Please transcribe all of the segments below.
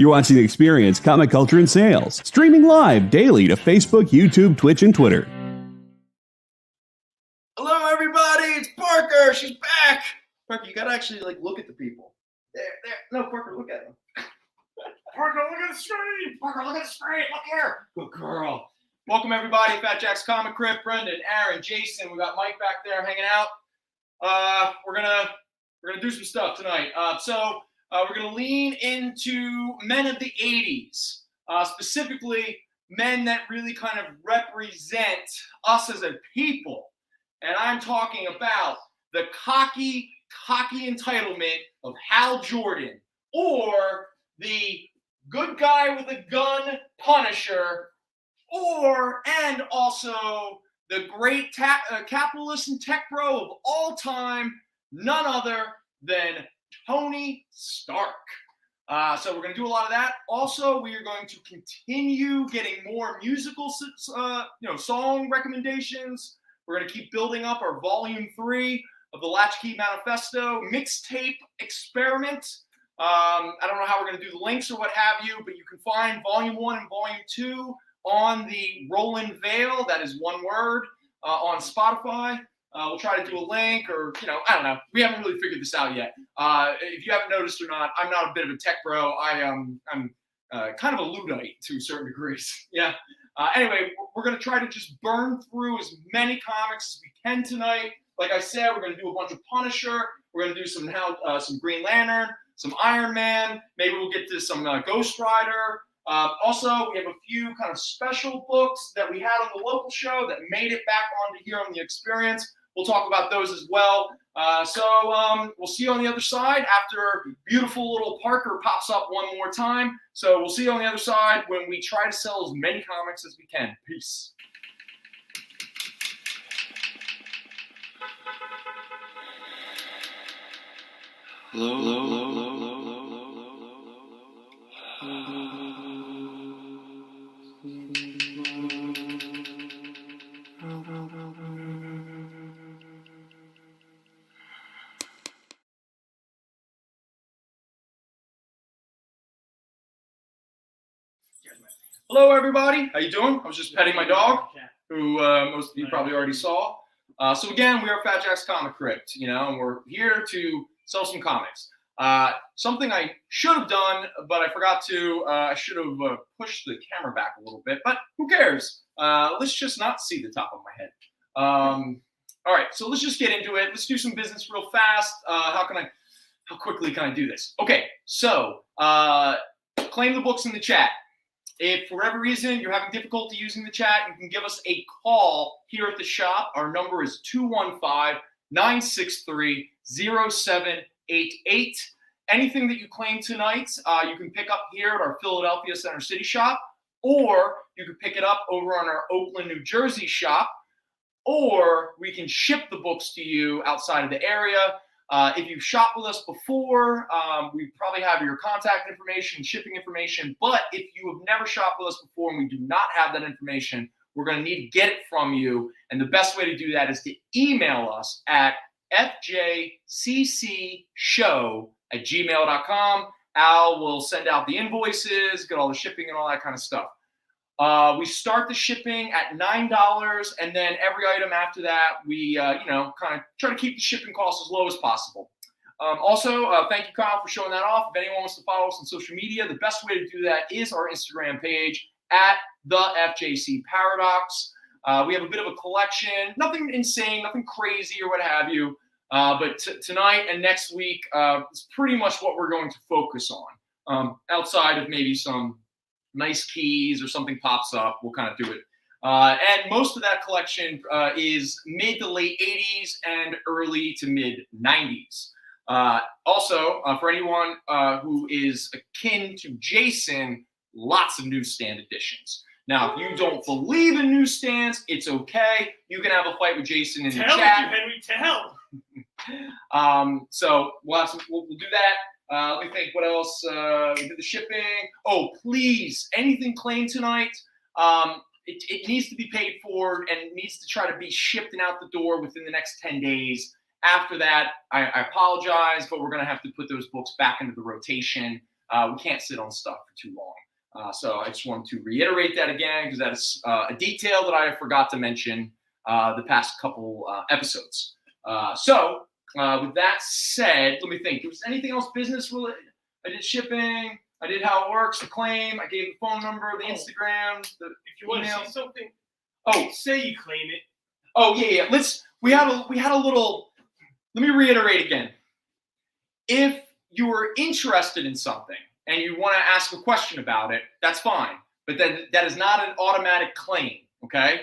You're watching The Experience, Comic Culture and Sales, streaming live daily to Facebook, YouTube, Twitch, and Twitter. Hello, everybody. It's Parker. She's back. Parker, you gotta actually look at the people. There. No, Parker, look at them. Parker, look at the screen. Parker, look at the screen. Look here. Good girl. Welcome, everybody. Fat Jack's Comicrypt. Brendon, Aaron, Jason. We got Mike back there hanging out. We're gonna do some stuff tonight. We're gonna lean into men of the '80s, specifically men that really kind of represent us as a people. And I'm talking about the cocky entitlement of Hal Jordan, or the good guy with a gun Punisher, and also the great capitalist and tech bro of all time, none other than Tony Stark. So we're going to do a lot of that. Also, we are going to continue getting more musical, song recommendations. We're going to keep building up our Volume 3 of the Latchkey Manifesto mixtape experiment. I don't know how we're going to do the links or what have you, but you can find Volume 1 and Volume 2 on the Roland Vale, that is one word, on Spotify. We'll try to do a link or, I don't know. We haven't really figured this out yet. If you haven't noticed or not, I'm not a bit of a tech bro. I'm kind of a Luddite to certain degrees. Yeah. Anyway, we're going to try to just burn through as many comics as we can tonight. Like I said, we're going to do a bunch of Punisher. We're going to do some Green Lantern, some Iron Man. Maybe we'll get to some Ghost Rider. Also, we have a few kind of special books that we had on the local show that made it back onto here on The Experience. We'll talk about those as well. We'll see you on the other side after beautiful little Parker pops up one more time. So we'll see you on the other side when we try to sell as many comics as we can. Peace. Hello. Hello, everybody. How you doing? I was just petting my dog, who most of you probably already saw. So again, we are Fat Jack's Comicrypt, and we're here to sell some comics. Something I should have done, but I forgot to. I should have pushed the camera back a little bit, but who cares? Let's just not see the top of my head. All right, so let's just get into it. Let's do some business real fast. How quickly can I do this? Okay, so claim the books in the chat. If for whatever reason you're having difficulty using the chat, you can give us a call here at the shop. Our number is 215-963-0788. Anything that you claim tonight, you can pick up here at our Philadelphia Center City shop, or you can pick it up over on our Oakland, New Jersey shop, or we can ship the books to you outside of the area. If you've shopped with us before, we probably have your contact information, shipping information. But if you have never shopped with us before and we do not have that information, we're going to need to get it from you. And the best way to do that is to email us at fjccshow@gmail.com. Al will send out the invoices, get all the shipping and all that kind of stuff. We start the shipping at $9, and then every item after that, we kind of try to keep the shipping costs as low as possible. Also, thank you, Kyle, for showing that off. If anyone wants to follow us on social media, the best way to do that is our Instagram page at the FJC Paradox. We have a bit of a collection, nothing insane, nothing crazy or what have you. But tonight and next week is pretty much what we're going to focus on. Outside of maybe some nice keys or something pops up, we'll kind of do it. And most of that collection is mid to late 80s and early to mid 90s. Also, for anyone who is akin to Jason, lots of newsstand editions. Now, if you don't believe in newsstands, it's okay. You can have a fight with Jason in the chat. Tell. So we'll do that. Let me think what else. We did the shipping. Oh, please, anything claimed tonight, it needs to be paid for and it needs to try to be shipped and out the door within the next 10 days. After that, I apologize, but we're going to have to put those books back into the rotation. we can't sit on stuff for too long. So I just wanted to reiterate that again, because that is a detail that I forgot to mention the past couple episodes. So with that said, let me think. Was anything else business related? I did shipping. I did how it works, the claim. I gave the phone number, the Instagram, the if you want email. to see something, Oh, say you claim it. Oh yeah. We had a little. Let me reiterate again. If you are interested in something and you want to ask a question about it, that's fine. But that is not an automatic claim. Okay.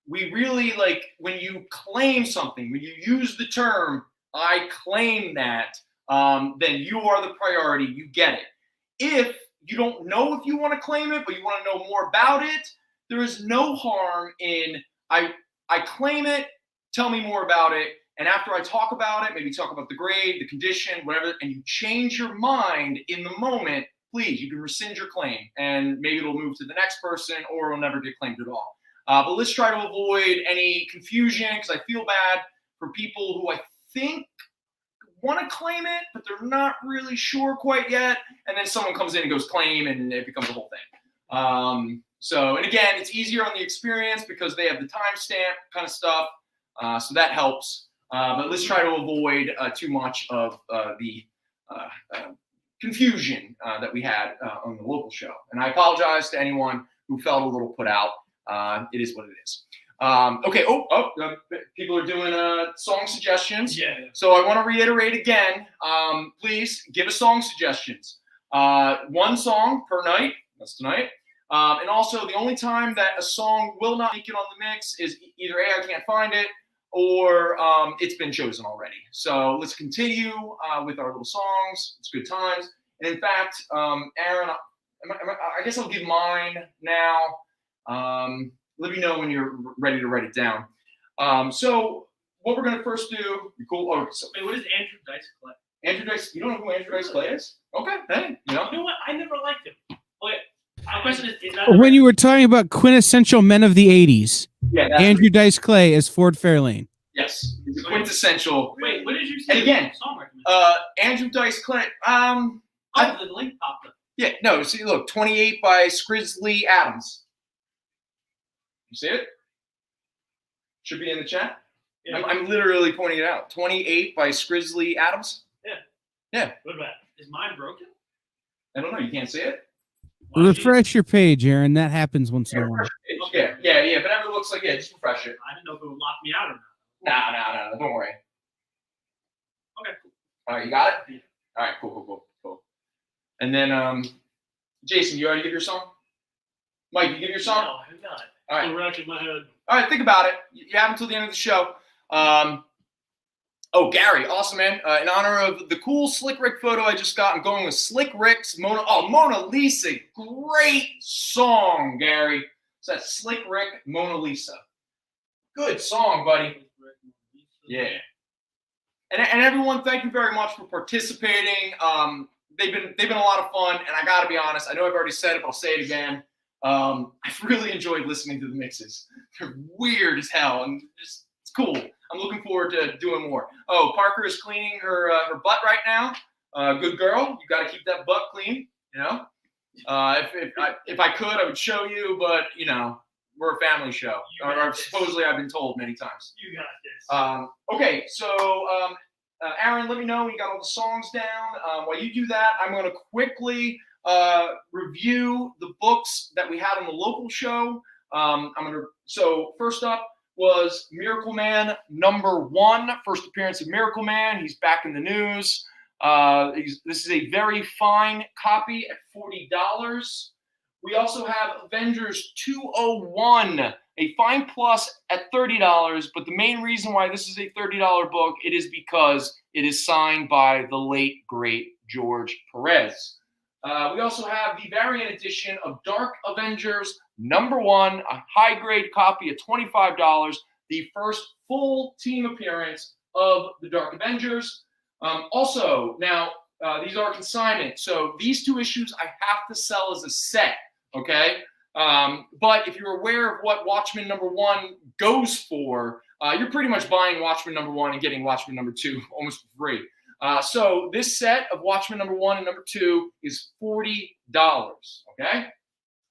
We really when you claim something, when you use the term "I claim that," then you are the priority. You get it. If you don't know if you want to claim it, but you want to know more about it, there is no harm in I claim it. Tell me more about it. And after I talk about it, maybe talk about the grade, the condition, whatever, and you change your mind in the moment, please, you can rescind your claim, and maybe it'll move to the next person, or it'll never get claimed at all. But let's try to avoid any confusion, because I feel bad for people who I think want to claim it, but they're not really sure quite yet. And then someone comes in and goes claim, and it becomes a whole thing. And again, it's easier on the experience because they have the timestamp kind of stuff. So that helps. But let's try to avoid too much of the confusion that we had on the local show. And I apologize to anyone who felt a little put out. It is what it is. Okay. People are doing song suggestions. Yeah. So I want to reiterate again. Please give us song suggestions. One song per night. That's tonight. And also, the only time that a song will not make it on the mix is either A, I can't find it, or it's been chosen already. So let's continue with our little songs. It's good times. And in fact, Aaron, I guess I'll give mine now. Let me know when you're ready to write it down. So what we're going to first do, cool. Oh, so, wait, what is Andrew Dice Clay? Andrew Dice, you don't know who Andrew Dice Clay is? Okay, hey, You know what? I never liked him. Okay. My question is that when you were talking about quintessential men of the 80s, yeah, Andrew Dice Clay as Ford Fairlane. Yes, he's a quintessential. Wait, what did you say? And again, song recommendation? Andrew Dice Clay. The link popped up. Yeah, no, see, look, 28 by Scrizzly Adams. You see it? Should be in the chat. Yeah. I'm literally pointing it out. 28 by Scrizzly Adams. Yeah. What about it? Is mine broken? I don't know. You can't see it? Refresh your page, Aaron. That happens once in a while. Okay. Yeah. But it looks like, just refresh it. I didn't know if it would lock me out or not. No. Don't worry. Okay, cool. All right, you got it? Yeah. All right, cool. And then, Jason, you already give your song? Mike, you give your song? No, I'm not. All right. Still racking my head. All right, think about it. You have until the end of the show. Gary, awesome, man. In honor of the cool Slick Rick photo I just got, I'm going with Slick Rick's Mona Lisa. Great song, Gary. So that's Slick Rick, Mona Lisa. Good song, buddy. Yeah. And everyone, thank you very much for participating. They've been a lot of fun, and I got to be honest. I know I've already said it, but I'll say it again. I've really enjoyed listening to the mixes. They're weird as hell, and it's cool. I'm looking forward to doing more. Oh, Parker is cleaning her butt right now. Good girl. You got to keep that butt clean. You know. If I could, I would show you, but you know, we're a family show. Or supposedly, I've been told many times. You got this. Okay, so Aaron, let me know when you got all the songs down. While you do that, I'm going to quickly review the books that we had on the local show. So first up was Miracle Man #1, first appearance of Miracle Man. He's back in the news. This is a very fine copy at $40. We also have Avengers 201, a fine plus at $30. But the main reason why this is a $30 book, it is because it is signed by the late, great George Perez. We also have the variant edition of Dark Avengers #1, a high-grade copy at $25, the first full team appearance of the Dark Avengers. Also, now, these are consignment, so these two issues I have to sell as a set, okay? But if you're aware of what Watchmen #1 goes for, you're pretty much buying Watchmen #1 and getting Watchmen #2 almost for free. So this set of Watchmen number 1 and number 2 is $40. Okay,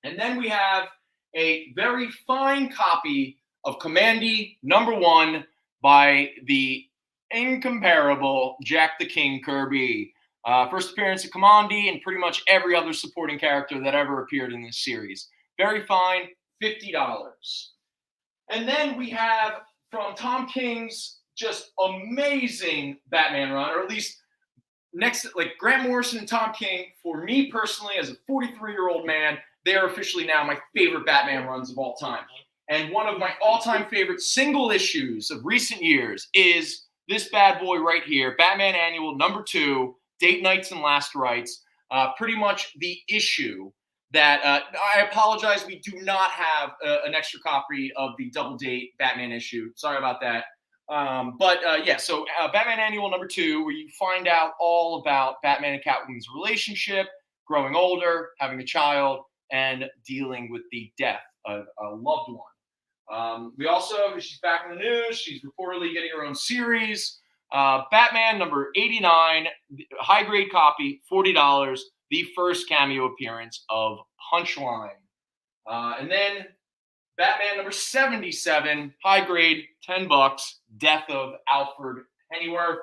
and then we have a very fine copy of Commandy number 1 by the incomparable Jack the King Kirby. First appearance of Commandy and pretty much every other supporting character that ever appeared in this series. Very fine, $50. And then we have from Tom King's just amazing Batman run, or at least next, like Grant Morrison and Tom King, for me personally, as a 43-year-old man, they are officially now my favorite Batman runs of all time. And one of my all-time favorite single issues of recent years is this bad boy right here, Batman Annual number 2, Date Nights and Last Rites. Pretty much the issue that I apologize, we do not have an extra copy of the Double Date Batman issue. Sorry about that. So Batman Annual number 2, where you find out all about Batman and Catwoman's relationship, growing older, having a child, and dealing with the death of a loved one. We also, she's back in the news, she's reportedly getting her own series. Batman number 89, high grade copy, $40, the first cameo appearance of Punchline. And then Batman number 77, high grade, $10, Death of Alfred Pennyworth.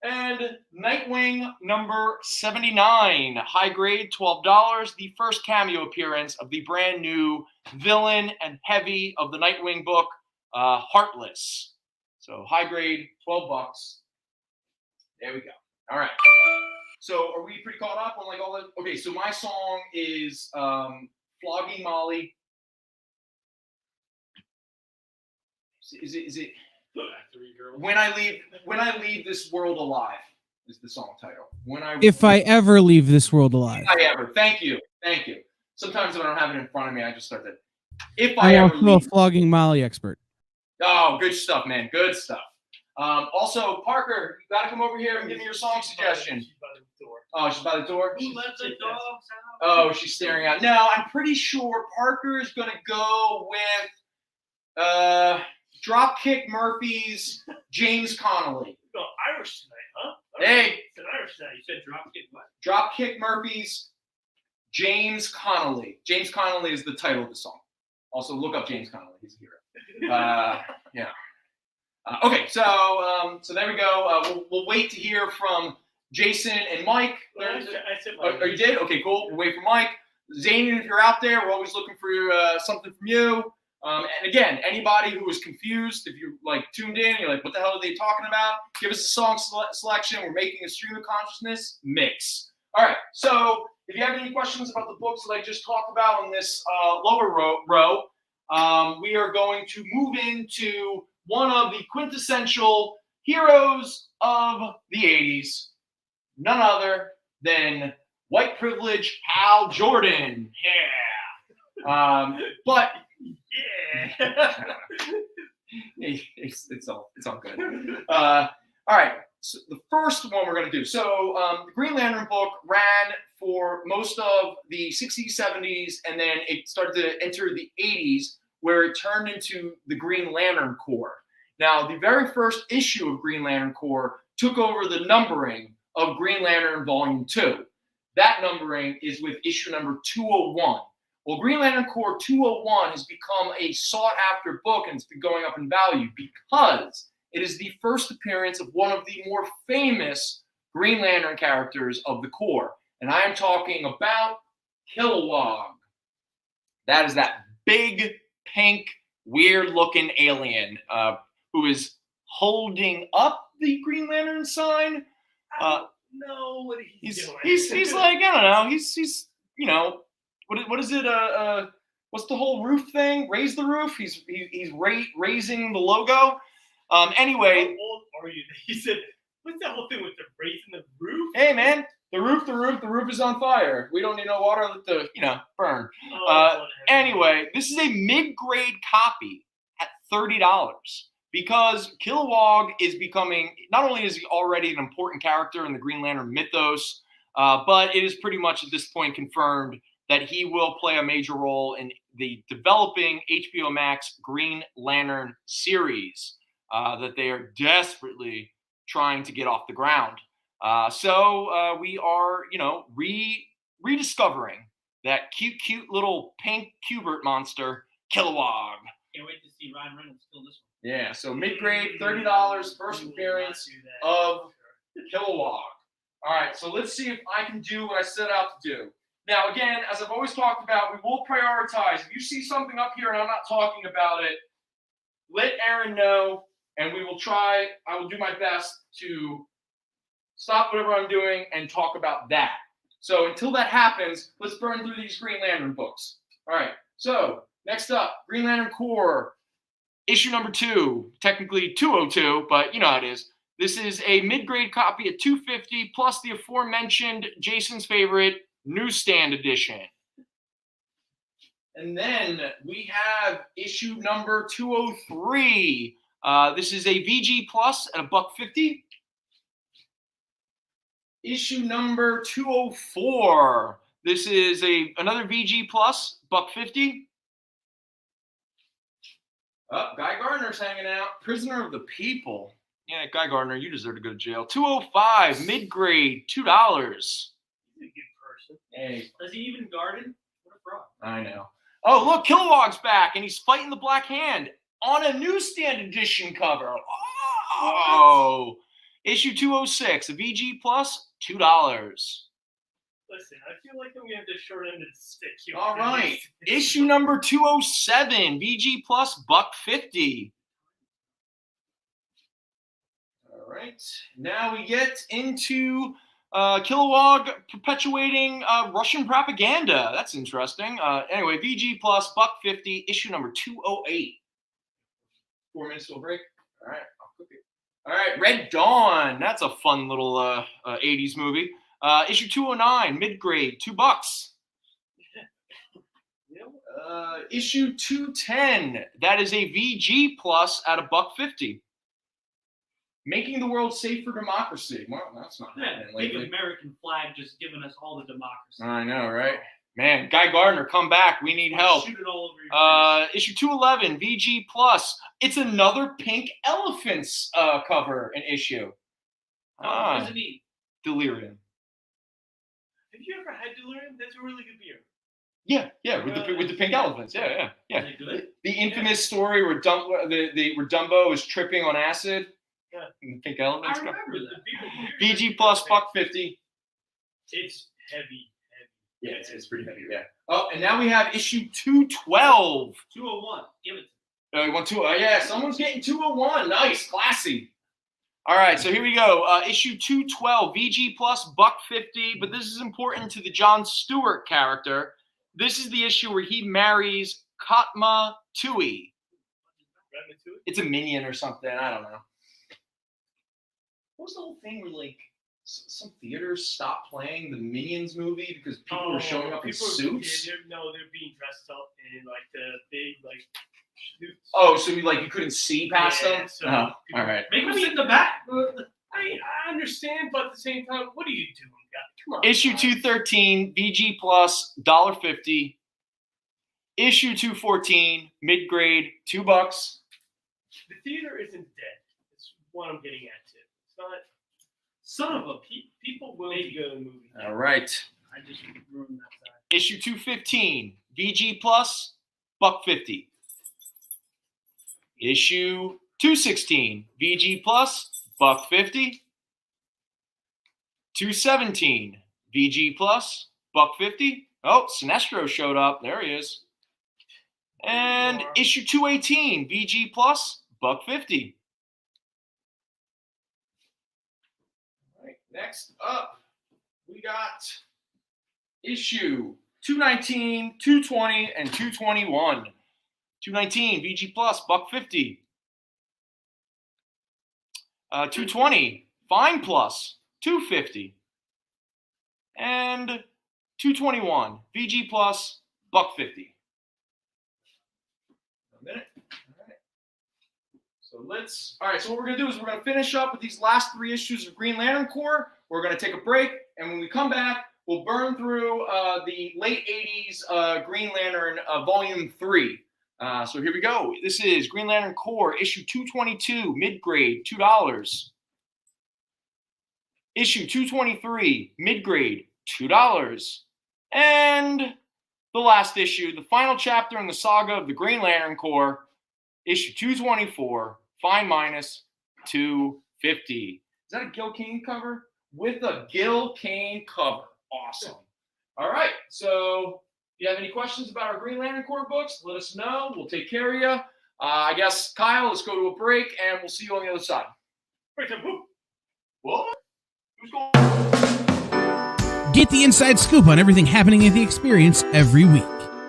And Nightwing number 79, high grade, $12, the first cameo appearance of the brand new villain and heavy of the Nightwing book, Heartless. So high grade, $12. There we go. All right. So are we pretty caught up on like all the? Okay, so my song is Flogging Molly. Is it When I Leave This World Alive is the song title. If I ever leave this world alive. If I ever. Thank you. Sometimes when I don't have it in front of me, I just start to. If I I am ever also a leave. flogging Molly expert. Oh, good stuff, man. Good stuff. Also, Parker, you got to come over here and give me your song suggestion. She's by the door. Oh, she's by the door? Who let the dogs out? Oh, she's staring out. No, I'm pretty sure Parker is going to go with Dropkick Murphys, James Connolly. No, Irish tonight, huh? Hey. It's an Irish tonight. You said Dropkick what? Dropkick Murphys, James Connolly. James Connolly is the title of the song. Also, look up James Connolly. He's a hero. Yeah. Okay, so there we go. We'll wait to hear from Jason and Mike. I said Oh, you did? Okay, cool. We'll wait for Mike. Zane, if you're out there, we're always looking for something from you. And again, anybody who is confused, if you're like tuned in, you're like, what the hell are they talking about? Give us a song selection. We're making a stream of consciousness mix. All right, so if you have any questions about the books that I just talked about on this lower row, we are going to move into one of the quintessential heroes of the 80s, none other than white privilege Hal Jordan. Yeah. But yeah. it's all good. All right. So the first one we're going to do. So the Green Lantern book ran for most of the 60s, 70s, and then it started to enter the 80s, where it turned into the Green Lantern Corps. Now, the very first issue of Green Lantern Corps took over the numbering of Green Lantern Volume 2. That numbering is with issue number 201. Well, Green Lantern Corps 201 has become a sought-after book, and it's been going up in value because it is the first appearance of one of the more famous Green Lantern characters of the Corps. And I am talking about Kilowog. That is that big, pink, weird-looking alien who is holding up the Green Lantern sign. I don't know what he's doing. He's like, I don't know. He's you know, what is it? What's the whole roof thing? Raise the roof. He's raising the logo. Anyway. How old are you? He said, what's that whole thing with the raising the roof? Hey, man. The roof is on fire. We don't need no water. Let the, burn. Anyway, this is a mid-grade copy at $30 because Kilowog is becoming, not only is he already an important character in the Green Lantern mythos, but it is pretty much at this point confirmed that he will play a major role in the developing HBO Max Green Lantern series that they are desperately trying to get off the ground. So we are, rediscovering that cute little pink Cubert monster, Kilowog. Can't wait to see Ryan Reynolds kill this one. Yeah, so mid-grade, $30, first appearance of Kilowog. All right, so let's see if I can do what I set out to do. Now, again, as I've always talked about, we will prioritize. If you see something up here and I'm not talking about it, let Aaron know, and I will do my best to stop whatever I'm doing and talk about that. So until that happens, let's burn through these Green Lantern books. All right, so next up, Green Lantern Corps, issue number 2, technically 202, but you know how it is. This is a mid-grade copy at $250 plus the aforementioned Jason's favorite newsstand edition. And then we have issue number 203. This is a VG plus at $150. Issue number 204. This is another VG plus, $150. Oh, Guy Gardner's hanging out. Prisoner of the People. Yeah, Guy Gardner, you deserve to go to jail. 205, mid-grade, $2. He's a good person. Hey. Does he even garden? What a fraud. I know. Oh, look, Kilowog's back, and he's fighting the Black Hand on a newsstand edition cover. Oh! Issue 206, a VG plus, $2. Listen, I feel like I'm going to have the short end of the stick here. All right. Issue number 207, VG plus, $150. All right. Now we get into Kilowog perpetuating Russian propaganda. That's interesting. Anyway, VG plus, $150, issue number 208. 4 minutes till break. All right. I'll cook it. All right. Red Dawn. That's a fun little 80s movie. Issue 209, mid-grade, $2. Issue 210, that is a VG plus at $150. Making the world safe for democracy. Well, that's not happening big lately. American flag just giving us all the democracy. I know, right? Man, Guy Gardner, come back. We need help. Shoot it all over your face. Issue 211, VG plus. It's another Pink Elephants cover and issue. What does it mean? Delirium. Have you ever had delirium? That's a really good beer. Yeah, with the pink elephants. Yeah. Is it good? The infamous story where where Dumbo is tripping on acid. Yeah. And the pink elephants. I remember the beer. VG plus, $150. It's heavy. Yeah, it's pretty heavy. Yeah. Oh, and now we have issue 212. 201. Give it. You want yeah, someone's getting 201. Nice, classy. All right, so here we go. Issue 212, VG plus, $150. But this is important to the Jon Stewart character. This is the issue where he marries Katma Tui. It's a minion or something. I don't know. What was the whole thing where some theaters stopped playing the Minions movie because people were showing up in suits? They're being dressed up in the big suits. Oh, so you couldn't see past them? So all right. Make them sit in the back. I understand, but at the same time, what are you doing, guys? Come on. Issue 213, VG plus, $1.50. Issue 214, mid-grade, $2. The theater isn't dead. That's what I'm getting at, too. It's not. Son of a people will maybe go to the movie. All right. I just ruined that side. Issue 215, VG plus, $1.50. Issue 216, VG plus, $1.50. 217, VG plus, $1.50. Oh, Sinestro showed up. There he is. And issue 218, VG plus, $1.50. All right, next up, we got issue 219, 220, and 221. 219, VG plus, $1.50. 220, Fine plus, $2.50. And 221, VG plus, $1.50. A minute. All right. So what we're going to do is we're going to finish up with these last 3 issues of Green Lantern Corps. We're going to take a break, and when we come back, we'll burn through the late 80s Green Lantern Volume 3. So here we go. This is Green Lantern Corps, issue 222, mid-grade, $2. Issue 223, mid-grade, $2. And the last issue, the final chapter in the saga of the Green Lantern Corps, issue 224, fine minus, $2.50. Is that a Gil Kane cover? With a Gil Kane cover. Awesome. All right, so if you have any questions about our Green Lantern Corps books, let us know. We'll take care of you. I guess, Kyle, let's go to a break, and we'll see you on the other side. What? Who's going? Get the inside scoop on everything happening at the experience every week.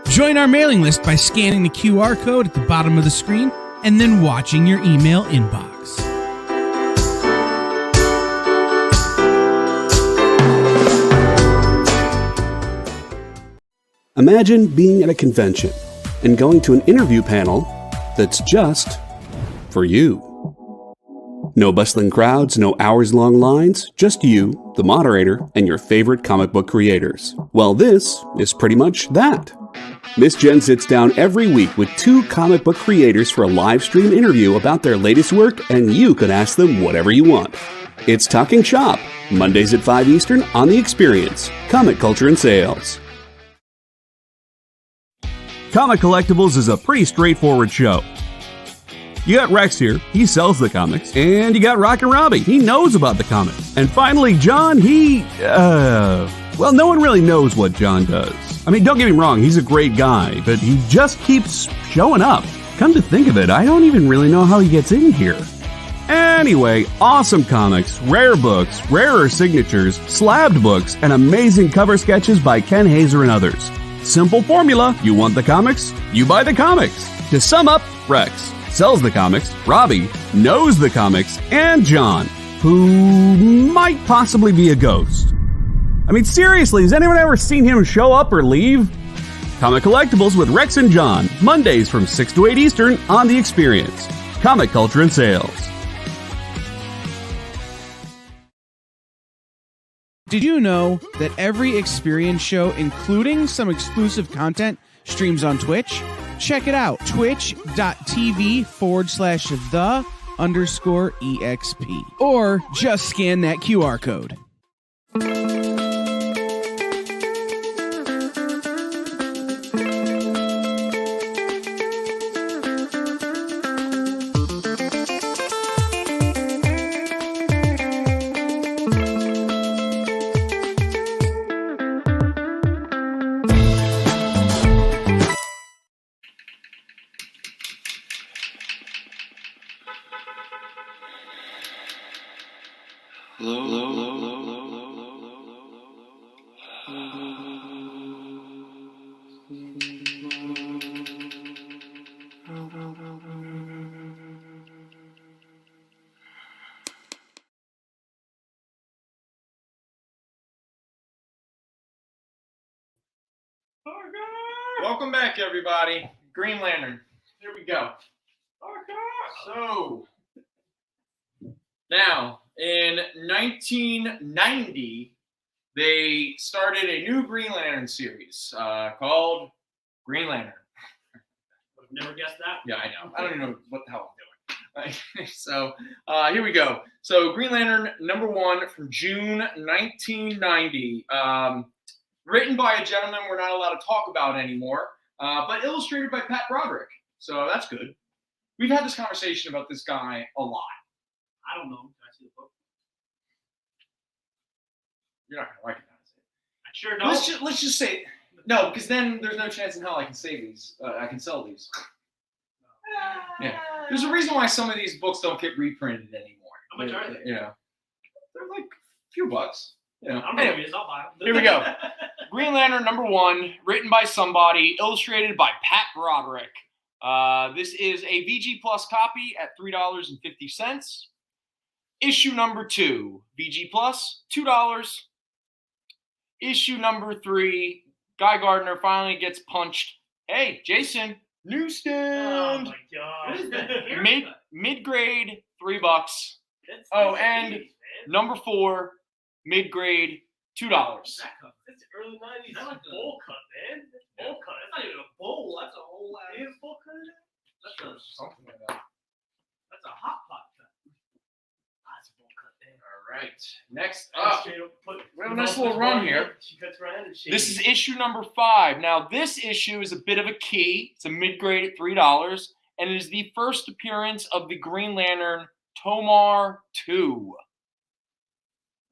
Join our mailing list by scanning the QR code at the bottom of the screen and then watching your email inbox. Imagine being at a convention and going to an interview panel that's just for you. No bustling crowds, no hours-long lines, just you, the moderator, and your favorite comic book creators. Well, this is pretty much that. Miss Jen sits down every week with 2 comic book creators for a live stream interview about their latest work, and you can ask them whatever you want. It's Talking Shop, Mondays at 5 Eastern on The Experience, Comic Culture and Sales. Comic Collectibles is a pretty straightforward show. You got Rex here, he sells the comics, and you got Rocket Robbie, he knows about the comics. And finally, John, well, no one really knows what John does. I mean, don't get me wrong, he's a great guy, but he just keeps showing up. Come to think of it, I don't even really know how he gets in here. Anyway, awesome comics, rare books, rarer signatures, slabbed books, and amazing cover sketches by Ken Hazer and others. Simple formula, you want the comics, you buy the comics. To sum up, Rex sells the comics, Robbie knows the comics, and John, who might possibly be a ghost. I mean, seriously, has anyone ever seen him show up or leave? Comic Collectibles with Rex and John, Mondays from 6 to 8 Eastern on The Experience, Comic Culture and Sales. Did you know that every Experience show, including some exclusive content, streams on Twitch? Check it out, twitch.tv/the_EXP. Or just scan that QR code. Welcome back, everybody. Green Lantern. Here we go. So, now, in 1990, they started a new Green Lantern series called Green Lantern. Would have never guessed that. Yeah, I know. I don't even know what the hell I'm doing. So, here we go. So, Green Lantern #1 from June 1990. Written by a gentleman we're not allowed to talk about anymore, but illustrated by Pat Broderick. So that's good. We've had this conversation about this guy a lot. I don't know. Can I see the book? You're not going to recognize it. I sure don't. Let's just say no, because then there's no chance in hell I can save these. I can sell these. Yeah. There's a reason why some of these books don't get reprinted anymore. How much are they? You know, they're like a few bucks. You know. I don't know what it is. I'll buy them. Here we go. Green Lantern #1, written by somebody, illustrated by Pat Broderick. This is a VG Plus copy at $3.50. Issue #2, VG Plus, $2. Issue #3, Guy Gardner finally gets punched. Hey, Jason, newsstand. Oh my god. What is that? Mid-grade, $3. That's and geez, man. #4, mid-grade, $2. That's early 90s. That's like a bowl cut, man. That's bowl cut. That's not even a bowl. That's a whole lot. Is bowl cut in it? That's Something like that. a hot pot cut. That's a bowl cut, man. All right. Next up, we have a nice little run here. She cuts around and This is issue number 5. Now, this issue is a bit of a key. It's a mid-grade at $3, and it is the first appearance of the Green Lantern Tomar 2.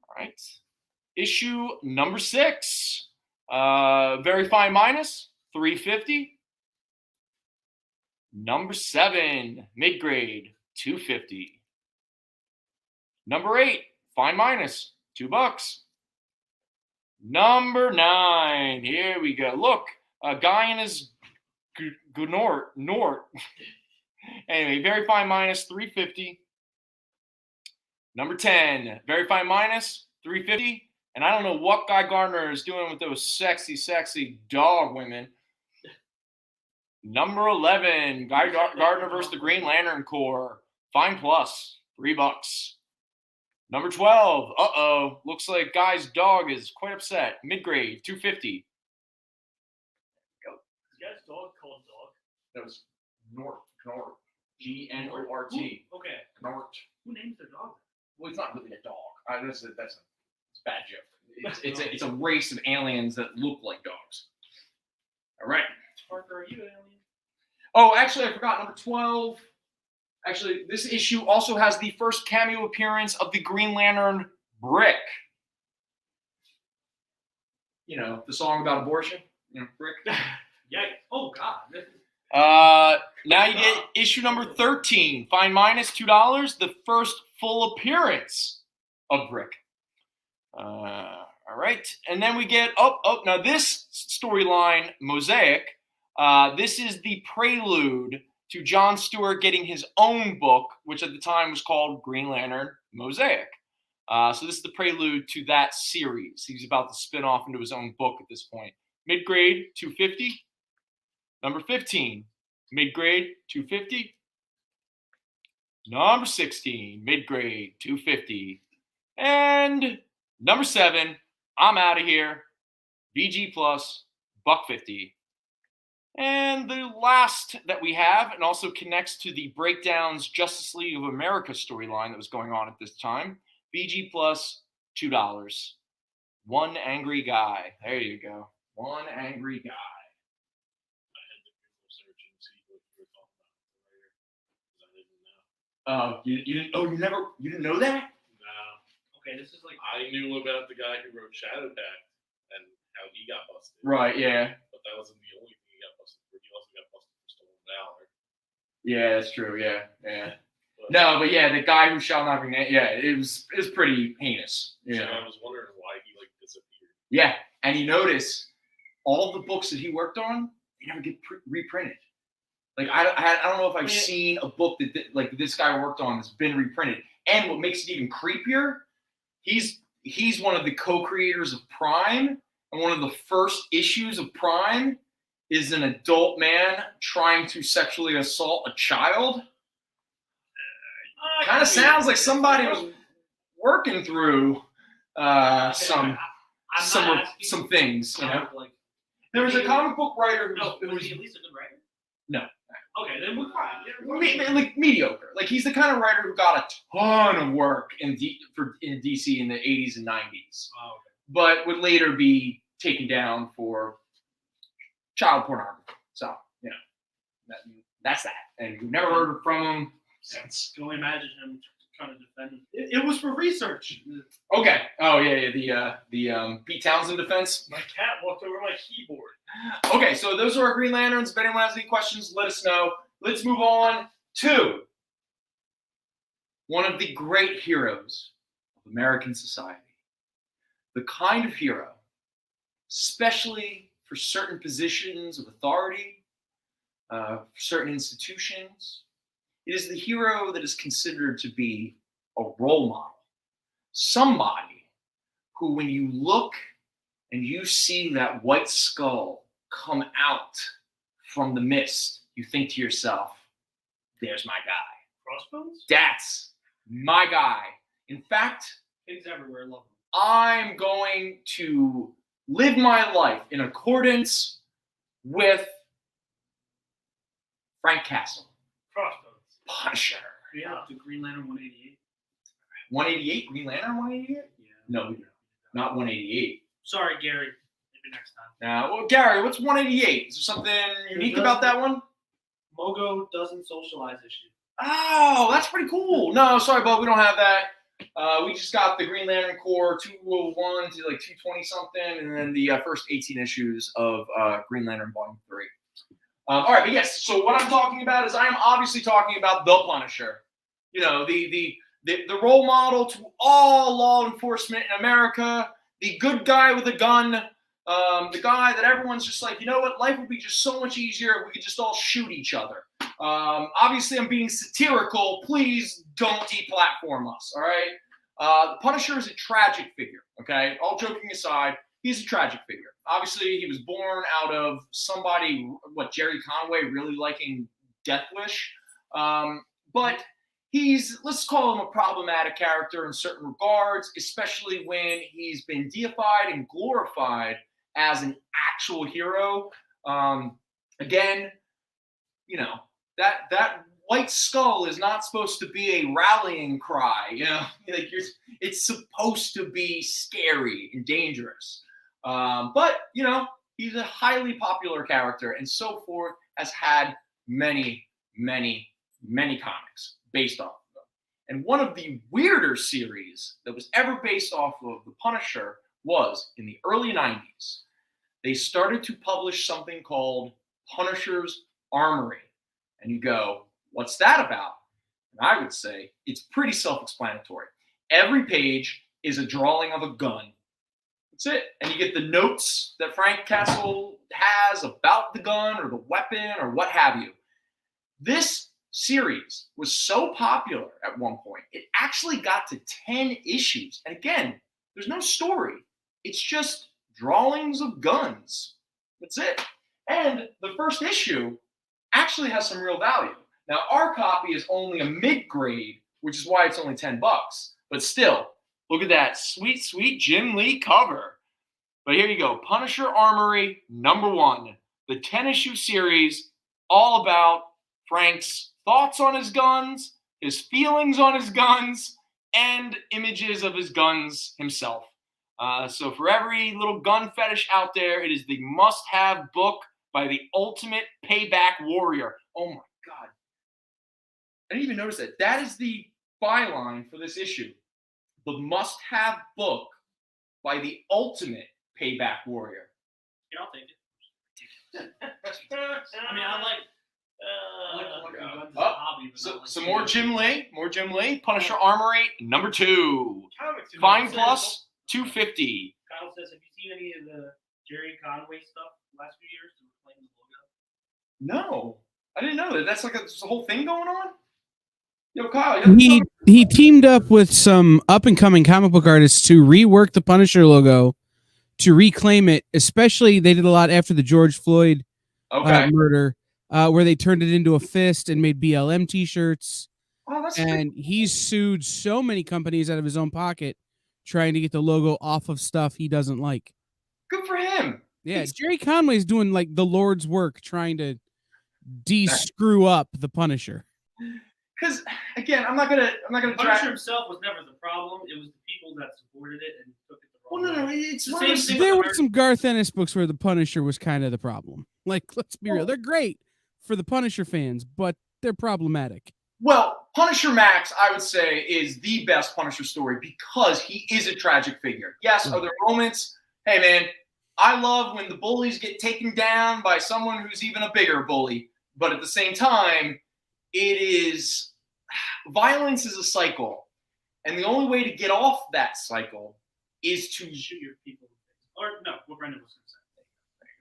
All right. Issue number 6. Very fine minus, $3.50. Number 7, mid-grade, $2.50. Number 8, fine minus, $2. Number 9, here we go. Look, a guy in his Nort. Anyway, very fine minus, $3.50. Number 10, very fine minus, $3.50. And I don't know what Guy Gardner is doing with those sexy, sexy dog women. Number 11, Guy Gardner versus the Green Lantern Corps. Fine plus, $3. Number 12, looks like Guy's dog is quite upset. Mid-grade, $2.50. Is Guy's dog called dog? That was Nort. G-N-O-R-T. Okay. Nort. Who names their dog? Well, it's not really a dog. That's a bad joke. It's a race of aliens that look like dogs. All right. Parker, are you an alien? Oh, actually, I forgot. Number 12. Actually, this issue also has the first cameo appearance of the Green Lantern Brick. You know, the song about abortion. You know, Brick. Yeah. Oh, God. Now you get issue number 13. Fine minus, $2. The first full appearance of Brick. All right. And then we get, now this storyline, Mosaic, this is the prelude to John Stewart getting his own book, which at the time was called Green Lantern Mosaic. So this is the prelude to that series. He's about to spin off into his own book at this point. Mid-grade, $2.50. Number 15, mid-grade, $2.50. Number 16, mid-grade, $2.50. And number 7, I'm out of here. VG plus, $1.50. And the last that we have, and also connects to the Breakdowns Justice League of America storyline that was going on at this time, VG plus, $2. One angry guy. There you go. One angry guy. You didn't know that? No. Okay, this is like I knew about the guy who wrote Shadow Pact and how he got busted. Right, yeah. But that wasn't the only thing he got busted for. He also got busted for stolen valor. Yeah, that's true, yeah. But yeah, the guy who shall not be named, it was pretty heinous. Yeah. So I was wondering why he disappeared. Yeah, and you notice all the books that he worked on, they never get reprinted. Like I don't know if I've seen a book that this guy worked on that's been reprinted. And what makes it even creepier, he's one of the co-creators of Prime, and one of the first issues of Prime is an adult man trying to sexually assault a child. Kind of sounds like somebody was working through some things. You know? There was a comic book writer who was he at least a good writer? No. Okay, then we're fine. Like mediocre. Like he's the kind of writer who got a ton of work in DC in the 80s and 90s, but would later be taken down for child pornography. So that's that. And we've never heard from him since. Can only imagine him trying to defend him. It was for research. Okay. Oh yeah. The Pete Townsend defense. My cat walked over my keyboard. Okay, so those are our Green Lanterns. If anyone has any questions, let us know. Let's move on to one of the great heroes of American society. The kind of hero, especially for certain positions of authority, certain institutions, it is the hero that is considered to be a role model. Somebody who, when you look and you see that white skull come out from the mist, you think to yourself, there's my guy. Crossbones? That's my guy. In fact, pigs everywhere love them. I'm going to live my life in accordance with Frank Castle. Crossbones. Punisher. Yeah, the Green Lantern 188. 188, Green Lantern 188? Yeah. No, not 188. Sorry, Gary. Maybe next time. Now, well, Gary, what's 188? Is there something unique about that one? Mogo doesn't socialize issue. Oh, that's pretty cool. No, sorry, Bo, we don't have that. We just got the Green Lantern Corps 201 to like 220 something, and then the first 18 issues of Green Lantern Volume 3. All right, but yes, so what I'm talking about is I am obviously talking about the Punisher. You know, the role model to all law enforcement in America, the good guy with a gun, the guy that everyone's just like, you know what, life would be just so much easier if we could just all shoot each other. Obviously, I'm being satirical. Please don't deplatform us, all right? The Punisher is a tragic figure, okay? All joking aside, he's a tragic figure. Obviously, he was born out of somebody, Jerry Conway really liking Death Wish. But he's, let's call him a problematic character in certain regards, especially when he's been deified and glorified as an actual hero. Again, you know, that white skull is not supposed to be a rallying cry, you know, like it's supposed to be scary and dangerous. But, you know, he's a highly popular character and so forth, has had many, many, many comics based off of them. And one of the weirder series that was ever based off of the Punisher was in the early 90s. They started to publish something called Punisher's Armory. And you go, what's that about? And I would say it's pretty self-explanatory. Every page is a drawing of a gun. That's it. And you get the notes that Frank Castle has about the gun or the weapon or what have you. This series was so popular at one point, it actually got to 10 issues. And again, there's no story. It's just drawings of guns. That's it. And the first issue actually has some real value. Now, our copy is only a mid-grade, which is why it's only $10. But still, look at that sweet, sweet Jim Lee cover. But here you go, Punisher Armory #1, the 10-issue series, all about Frank's thoughts on his guns, his feelings on his guns, and images of his guns himself. So for every little gun fetish out there, it is the must-have book by the ultimate payback warrior. Oh my God. I didn't even notice that. That is the byline for this issue. The must-have book by the ultimate payback warrior. Yeah, I'll take it. I mean, I like guns as a hobby. But Some more Jim Lee. Punisher Armory #2. Comics, Fine plus $2.50. Kyle says, have you seen any of the Jerry Conway stuff the last few years to reclaim the logo? No, I didn't know that. That's like there's a whole thing going on. Yo, Kyle. He teamed up with some up and coming comic book artists to rework the Punisher logo to reclaim it. Especially, they did a lot after the George Floyd murder, where they turned it into a fist and made BLM T-shirts. Oh, that's and he's sued so many companies out of his own pocket trying to get the logo off of stuff he doesn't like. good for him. Yeah, Jerry Conway's doing like the Lord's work trying to de-screw up the Punisher. Because again, I'm not gonna Punisher himself was never the problem. It was the people that supported it and took it the wrong way. No, it's The one same of those- thing There with were some Garth Ennis books where the Punisher was kind of the problem. Like, let's be real. They're great for the Punisher fans, but they're problematic. Well, Punisher Max, I would say, is the best Punisher story because he is a tragic figure. Yes, are there moments? Hey, man, I love when the bullies get taken down by someone who's even a bigger bully. But at the same time, violence is a cycle. And the only way to get off that cycle is to shoot your people. Or no, what Brendon was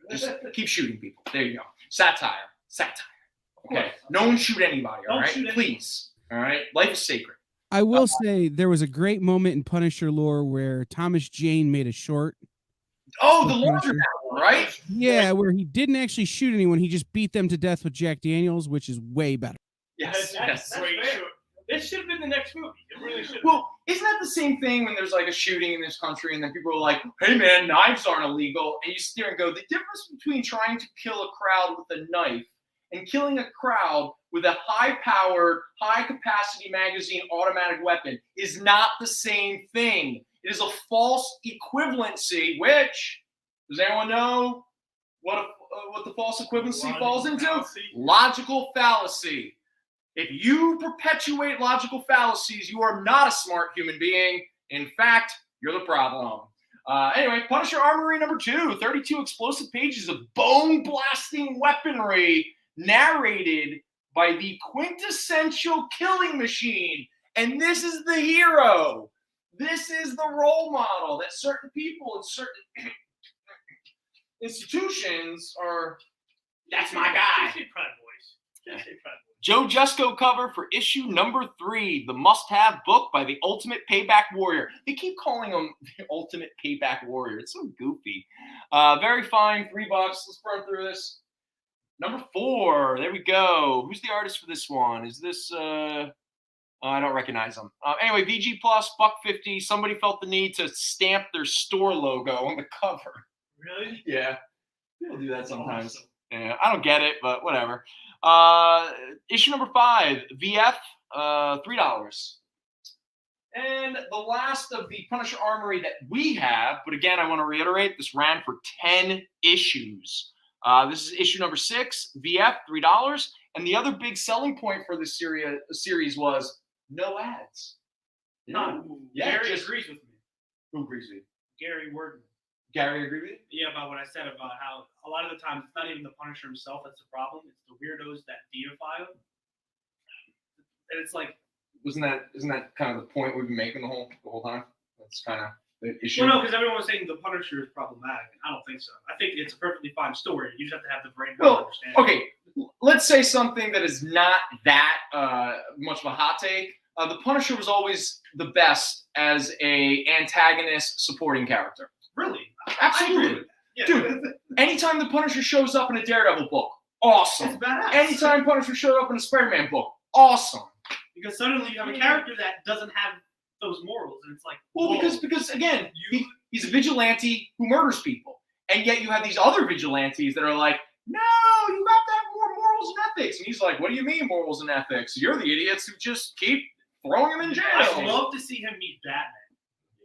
going to say. just keep shooting people. There you go. Satire. Okay. No one shoot anybody, all Don't right? shoot anybody. Please. All right? Life is sacred. I will say there was a great moment in Punisher lore where Thomas Jane made a short. Oh, the laundromat one, right? Yeah, where he didn't actually shoot anyone. He just beat them to death with Jack Daniels, which is way better. Yes. That's great. It should have been the next movie. It really should have. Well, isn't that the same thing when there's like a shooting in this country and then people are like, hey man, knives aren't illegal. And you sit there and go, the difference between trying to kill a crowd with a knife and killing a crowd with a high-powered, high-capacity magazine automatic weapon is not the same thing. It is a false equivalency, which, does anyone know what the false equivalency falls into? Fallacy. Logical fallacy. If you perpetuate logical fallacies, you are not a smart human being. In fact, you're the problem. Anyway, Punisher Armory number 2, 32 explosive pages of bone-blasting weaponry narrated by the quintessential killing machine. And this is the hero. This is the role model that certain people in certain institutions are, that's my guy. Just say Proud Boys. Just say Proud Boys. Joe Jusko cover for issue number 3, the must-have book by the Ultimate Payback Warrior. They keep calling him the Ultimate Payback Warrior. It's so goofy. Very fine, $3. Let's burn through this. Number 4, there we go. Who's the artist for this one? Is this, I don't recognize them. Anyway, VG Plus, $1.50. Somebody felt the need to stamp their store logo on the cover. Really? Yeah, people do that sometimes. Awesome. Yeah, I don't get it, but whatever. Issue number 5, VF, $3. And the last of the Punisher Armory that we have, but again, I want to reiterate, this ran for 10 issues. This is issue number 6, VF, $3. And the other big selling point for this series was no ads. Yeah, Gary agrees with me. Who agrees with you? Gary Wordman. Gary agree with you? Yeah, about what I said about how a lot of the times it's not even the Punisher himself that's the problem. It's the weirdos that deify him. And it's like, isn't that kind of the point we've been making the whole time? That's kind of the issue. well, no, because everyone was saying the Punisher is problematic. I don't think so. I think it's a perfectly fine story. You just have to have the brain to Well, understand. okay, let's say something that is not that much of a hot take. The Punisher was always the best as a antagonist supporting character. Really? Absolutely. I agree with that. Yeah. Dude, anytime the Punisher shows up in a Daredevil book, awesome. It's badass. Anytime Punisher showed up in a Spider-Man book, awesome. Because suddenly you have a character that doesn't have those morals, and it's like, Well, whoa. because again, he's a vigilante who murders people, and yet you have these other vigilantes that are like, no, you have to have more morals and ethics. And he's like, what do you mean morals and ethics? You're the idiots who just keep throwing him in jail. I'd love to see him meet Batman.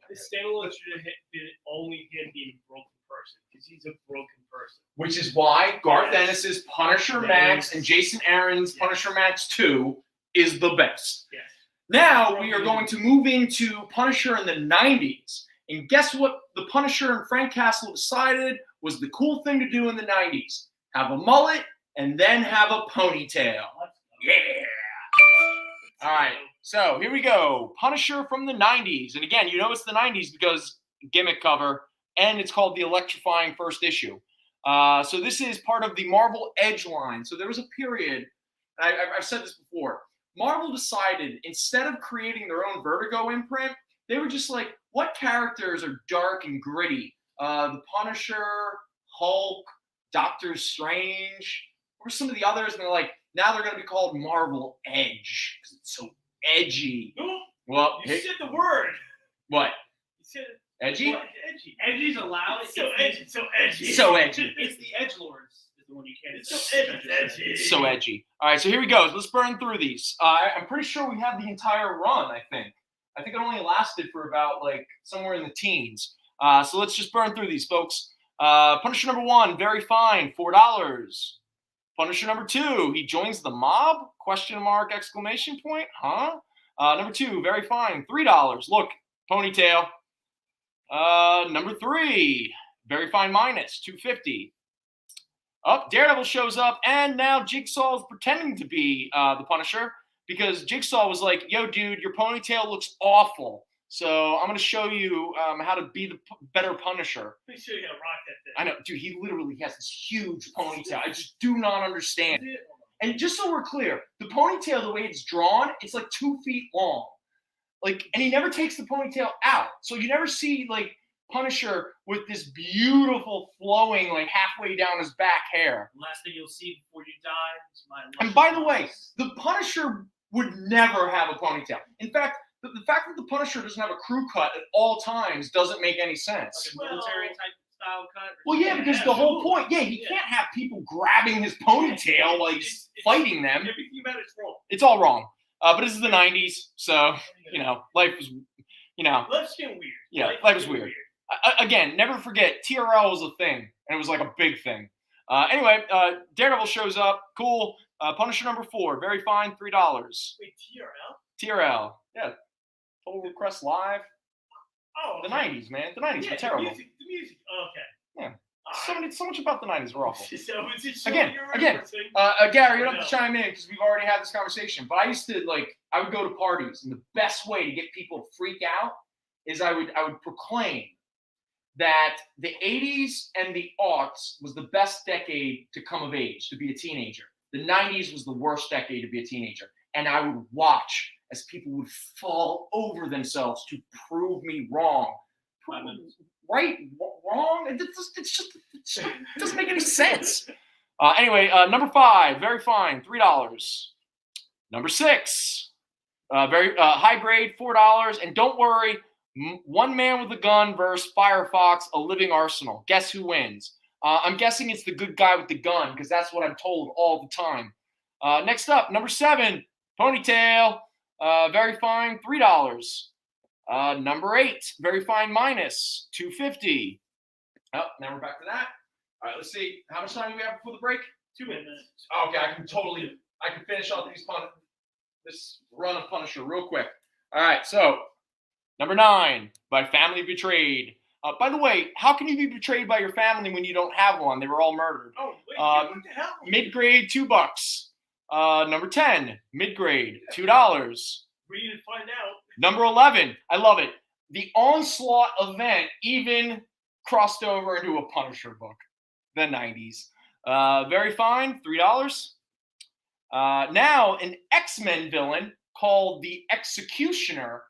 This standalone should have been only him being a broken person, because he's a broken person. Which is why Garth Yes. Ennis's Punisher Yes. Max and Jason Aaron's Yes. Punisher Max 2 is the best. Yes. Now we are going to move into Punisher in the 90s. And guess what the Punisher and Frank Castle decided was the cool thing to do in the 90s? Have a mullet and then have a ponytail. Yeah. All right. So here we go. Punisher from the 90s. And again, you know it's the 90s because gimmick cover, and it's called the Electrifying First Issue. So this is part of the Marvel Edge line. So there was a period, and I've said this before, Marvel decided instead of creating their own Vertigo imprint, they were just like, what characters are dark and gritty? The Punisher, Hulk, Doctor Strange, or some of the others, and they're like, now they're going to be called Marvel Edge because it's so edgy. No, Well, you said the word. what? You said Edgy? what? Edgy. Edgy's allowed. It's so edgy. So edgy. So edgy. It's the edgelords is the one you can't. It's so edgy. It's so edgy. All right, so here we go. Let's burn through these. I'm pretty sure we have the entire run, I think it only lasted for about, like, somewhere in the teens. So let's just burn through these, folks. Punisher number 1, very fine, $4. Punisher number 2, he joins the mob? Question mark, exclamation point, huh? Number 2, very fine, $3. Look, ponytail. Number 3, very fine minus, $2.50. Daredevil shows up, and now Jigsaw is pretending to be the Punisher because Jigsaw was like, yo, dude, your ponytail looks awful. So I'm going to show you how to be the better Punisher. Pretty sure you're gonna rock that thing. I know, dude, he literally has this huge ponytail. I just do not understand. And just so we're clear, the ponytail, the way it's drawn, it's like 2 feet long. Like, and he never takes the ponytail out. So you never see, like, Punisher with this beautiful flowing, like, halfway down his back hair. The last thing you'll see before you die is my. And by the way, the Punisher would never have a ponytail. In fact, the fact that the Punisher doesn't have a crew cut at all times doesn't make any sense. Like a military type style cut. Well, yeah, because the whole point, he can't have people grabbing his ponytail while he's fighting them. Everything about it's wrong. It's all wrong. But this is the 90s, so, life was, Life's getting weird. Yeah, life was weird. Again, never forget, TRL was a thing, and it was like a big thing. Anyway, Daredevil shows up. Cool. Punisher number 4, very fine, $3. Wait, TRL? TRL. Yeah. Total Request Live. Oh, The 90s, man. The 90s were terrible. The music. Oh, okay. Yeah. So much about the 90s were awful. So is it Again, Gary, you don't have to chime in because we've already had this conversation. But I used to I would go to parties, and the best way to get people to freak out is I would proclaim that the 80s and the aughts was the best decade to come of age, to be a teenager. The 90s was the worst decade to be a teenager. And I would watch as people would fall over themselves to prove me wrong. Right? Wrong? It just doesn't make any sense. Anyway, number 5, very fine, $3. Number 6, very high grade, $4. And don't worry, one man with a gun versus Firefox, a living arsenal. Guess who wins? I'm guessing it's the good guy with the gun because that's what I'm told all the time. Next up, number 7, Ponytail, very fine, $3. Number 8, very fine, minus $2.50. Oh, now we're back to that. All right, let's see. How much time do we have before the break? 2 minutes. Okay, I can finish off this run of Punisher real quick. All right, so number 9, by Family Betrayed. By the way, how can you be betrayed by your family when you don't have one? They were all murdered. Oh, wait, what the hell? Mid-grade, $2. Number 10, mid-grade, $2. Read and find out. Number 11, I love it. The Onslaught event even crossed over into a Punisher book, the 90s. Very fine, $3. Now, an X-Men villain called the Executioner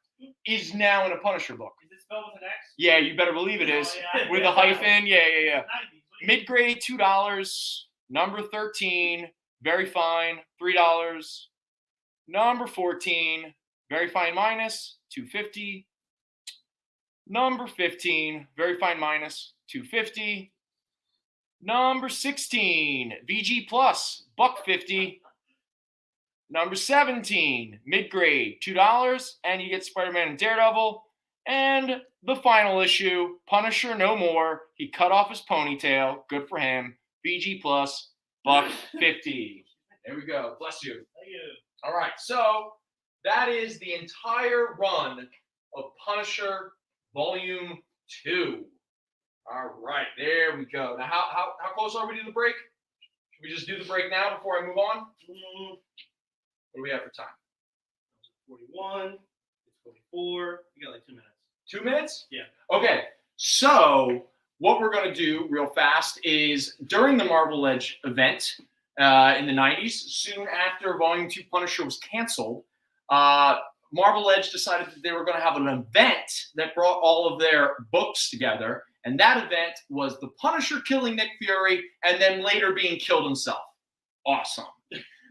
is now in a Punisher book. Is it spelled with an X? Yeah, you better believe it is. Yeah. With a hyphen, yeah. 90s. Mid-grade, $2. Number 13, very fine, $3. Number 14, very fine, minus $2.50. Number 15, very fine, minus $2.50. Number 16, VG plus, $1.50. Number 17, mid-grade, $2, and you get Spider-Man and Daredevil. And the final issue, Punisher No More. He cut off his ponytail. Good for him. VG plus, $1.50. There we go. Bless you. Thank you. All right, so that is the entire run of Punisher Volume 2. All right, there we go. Now, how close are we to the break? Should we just do the break now before I move on? What do we have for time? 41. It's 44. You got like 2 minutes. 2 minutes? Yeah. Okay, so what we're going to do real fast is during the Marvel Edge event in the 90s, soon after Volume 2 Punisher was canceled, Marvel Edge decided that they were going to have an event that brought all of their books together. And that event was the Punisher killing Nick Fury and then later being killed himself. Awesome.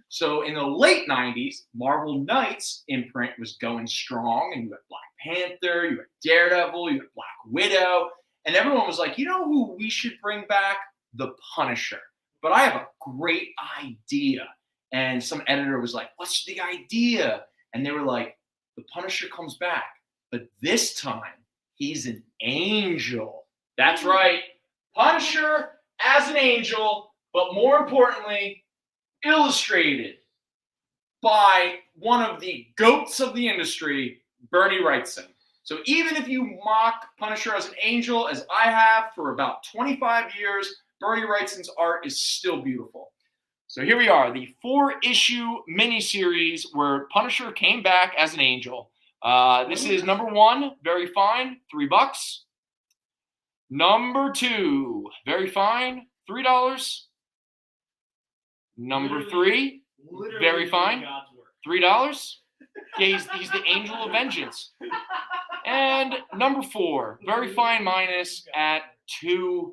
So in the late 90s, Marvel Knights imprint was going strong, and you had Black Panther, you had Daredevil, you had Black Widow, and everyone was like, you know who we should bring back? The Punisher. But I have a great idea. And some editor was like, what's the idea? And they were like, the Punisher comes back, but this time he's an angel. That's right. Punisher as an angel, but more importantly, illustrated by one of the goats of the industry, Bernie Wrightson. So even if you mock Punisher as an angel, as I have for about 25 years, Bernie Wrightson's art is still beautiful. So here we are, the 4-issue miniseries where Punisher came back as an angel. This is number 1, very fine, $3. Number 2, very fine, $3. Number 3, very fine, $3. Yeah, he's the angel of vengeance. And number 4, very fine, minus at $2.50.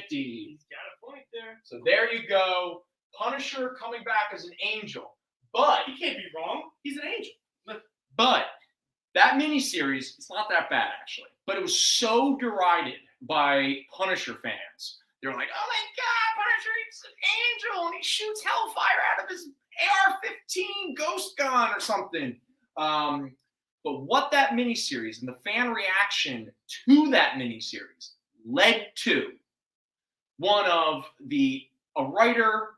He's got a point there. So there you go. Punisher coming back as an angel. But He can't be wrong. He's an angel. But that miniseries, it's not that bad, actually. but it was so derided by Punisher fans. They're like, oh my God, Punisher, he's an angel, and he shoots hellfire out of his AR-15 ghost gun or something. But what that miniseries and the fan reaction to that miniseries led to one of a writer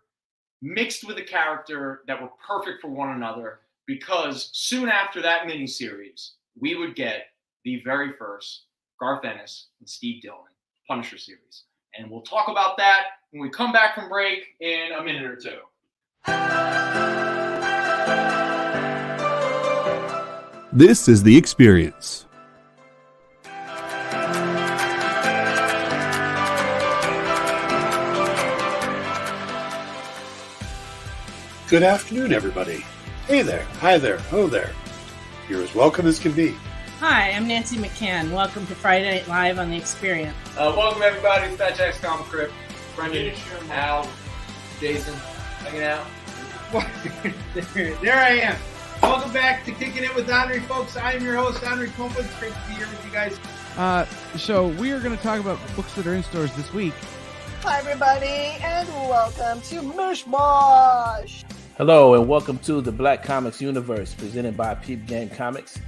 mixed with a character that were perfect for one another, because soon after that miniseries, we would get the very first Garth Ennis and Steve Dillon Punisher series. And we'll talk about that when we come back from break in a minute or two. This is The Experience. Good afternoon, everybody. Hey there, hi there, ho there. You're as welcome as can be. Hi, I'm Nancy McCann. Welcome to Friday Night Live on The Experience. Welcome, everybody. It's Fat Jack's Comicrypt. Brendon, Al, Jason, hanging out. There I am. Welcome back to Kicking It with Henry, folks. I am your host, Henry Kumpel. It's great to be here with you guys. So we are going to talk about books that are in stores this week. Hi, everybody, and welcome to Mishmash. Hello, and welcome to the Black Comics Universe, presented by Peep Game Comics.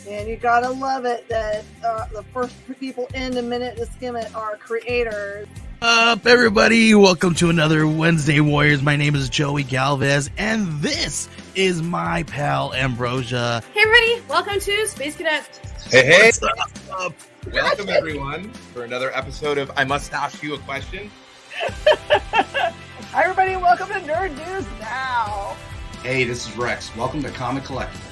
And you gotta love it that the first people in the minute to skim it are creators. Up, everybody! Welcome to another Wednesday Warriors. My name is Joey Galvez, and this is my pal Ambrosia. Hey, everybody! Welcome to Space Cadet. Hey! What's up? Welcome, everyone, for another episode of I Must Ask You a Question. Hi, everybody! Welcome to Nerd News Now. Hey, this is Rex. Welcome to Comic Collectibles.